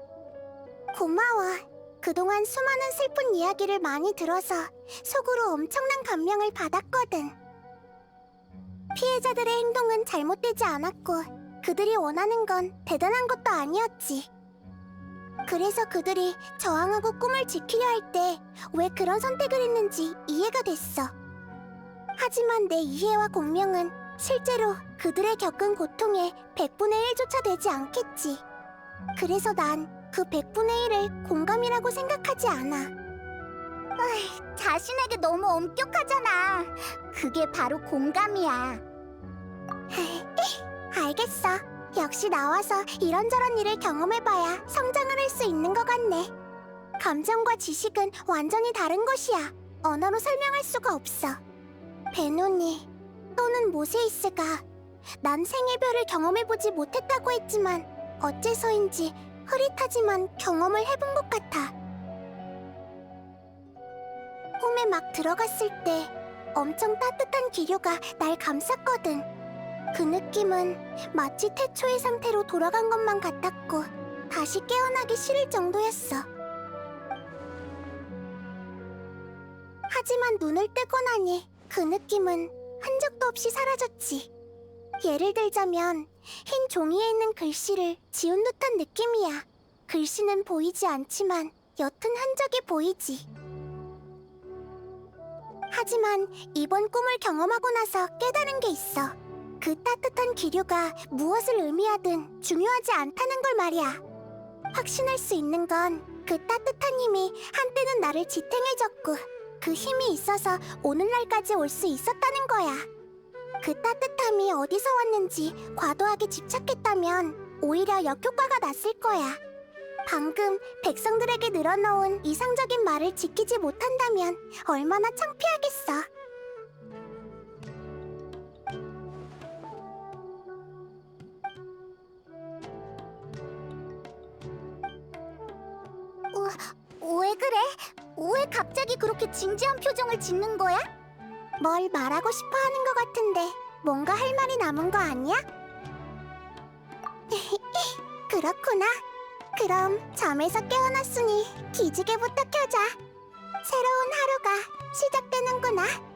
고마워. 그동안 수많은 슬픈 이야기를 많이 들어서 속으로 엄청난 감명을 받았거든. 피해자들의 행동은 잘못되지 않았고 그들이 원하는 건 대단한 것도 아니었지. 그래서 그들이 저항하고 꿈을 지키려 할 때 왜 그런 선택을 했는지 이해가 됐어. 하지만 내 이해와 공명은 실제로 그들의 겪은 고통의 100분의 1조차 되지 않겠지. 그래서 난 그 100분의 1을 공감이라고 생각하지 않아. 자신에게 너무 엄격하잖아. 그게 바로 공감이야. 알겠어. 역시 나와서 이런저런 일을 경험해봐야 성장을 할 수 있는 것 같네. 감정과 지식은 완전히 다른 것이야. 언어로 설명할 수가 없어. 베노니 또는 모세이스가 난 생일별을 경험해보지 못했다고 했지만 어째서인지 흐릿하지만 경험을 해본 것 같아. 꿈에 막 들어갔을 때 엄청 따뜻한 기류가 날 감쌌거든. 그 느낌은 마치 태초의 상태로 돌아간 것만 같았고 다시 깨어나기 싫을 정도였어. 하지만 눈을 뜨고 나니 그 느낌은 흔적도 없이 사라졌지. 예를 들자면 흰 종이에 있는 글씨를 지운 듯한 느낌이야. 글씨는 보이지 않지만 옅은 흔적이 보이지. 하지만 이번 꿈을 경험하고 나서 깨달은 게 있어. 그 따뜻한 기류가 무엇을 의미하든 중요하지 않다는 걸 말이야. 확신할 수 있는 건 그 따뜻한 힘이 한때는 나를 지탱해줬고 그 힘이 있어서 오늘날까지 올 수 있었다는 거야. 그 따뜻함이 어디서 왔는지 과도하게 집착했다면 오히려 역효과가 났을 거야. 방금 백성들에게 늘어놓은 이상적인 말을 지키지 못한다면 얼마나 창피하겠어. 왜 그래? 왜 갑자기 그렇게 진지한 표정을 짓는 거야? 뭘 말하고 싶어 하는 것 같은데 뭔가 할 말이 남은 거 아니야? 그렇구나. 그럼 잠에서 깨어났으니 기지개부터 켜자. 새로운 하루가 시작되는구나.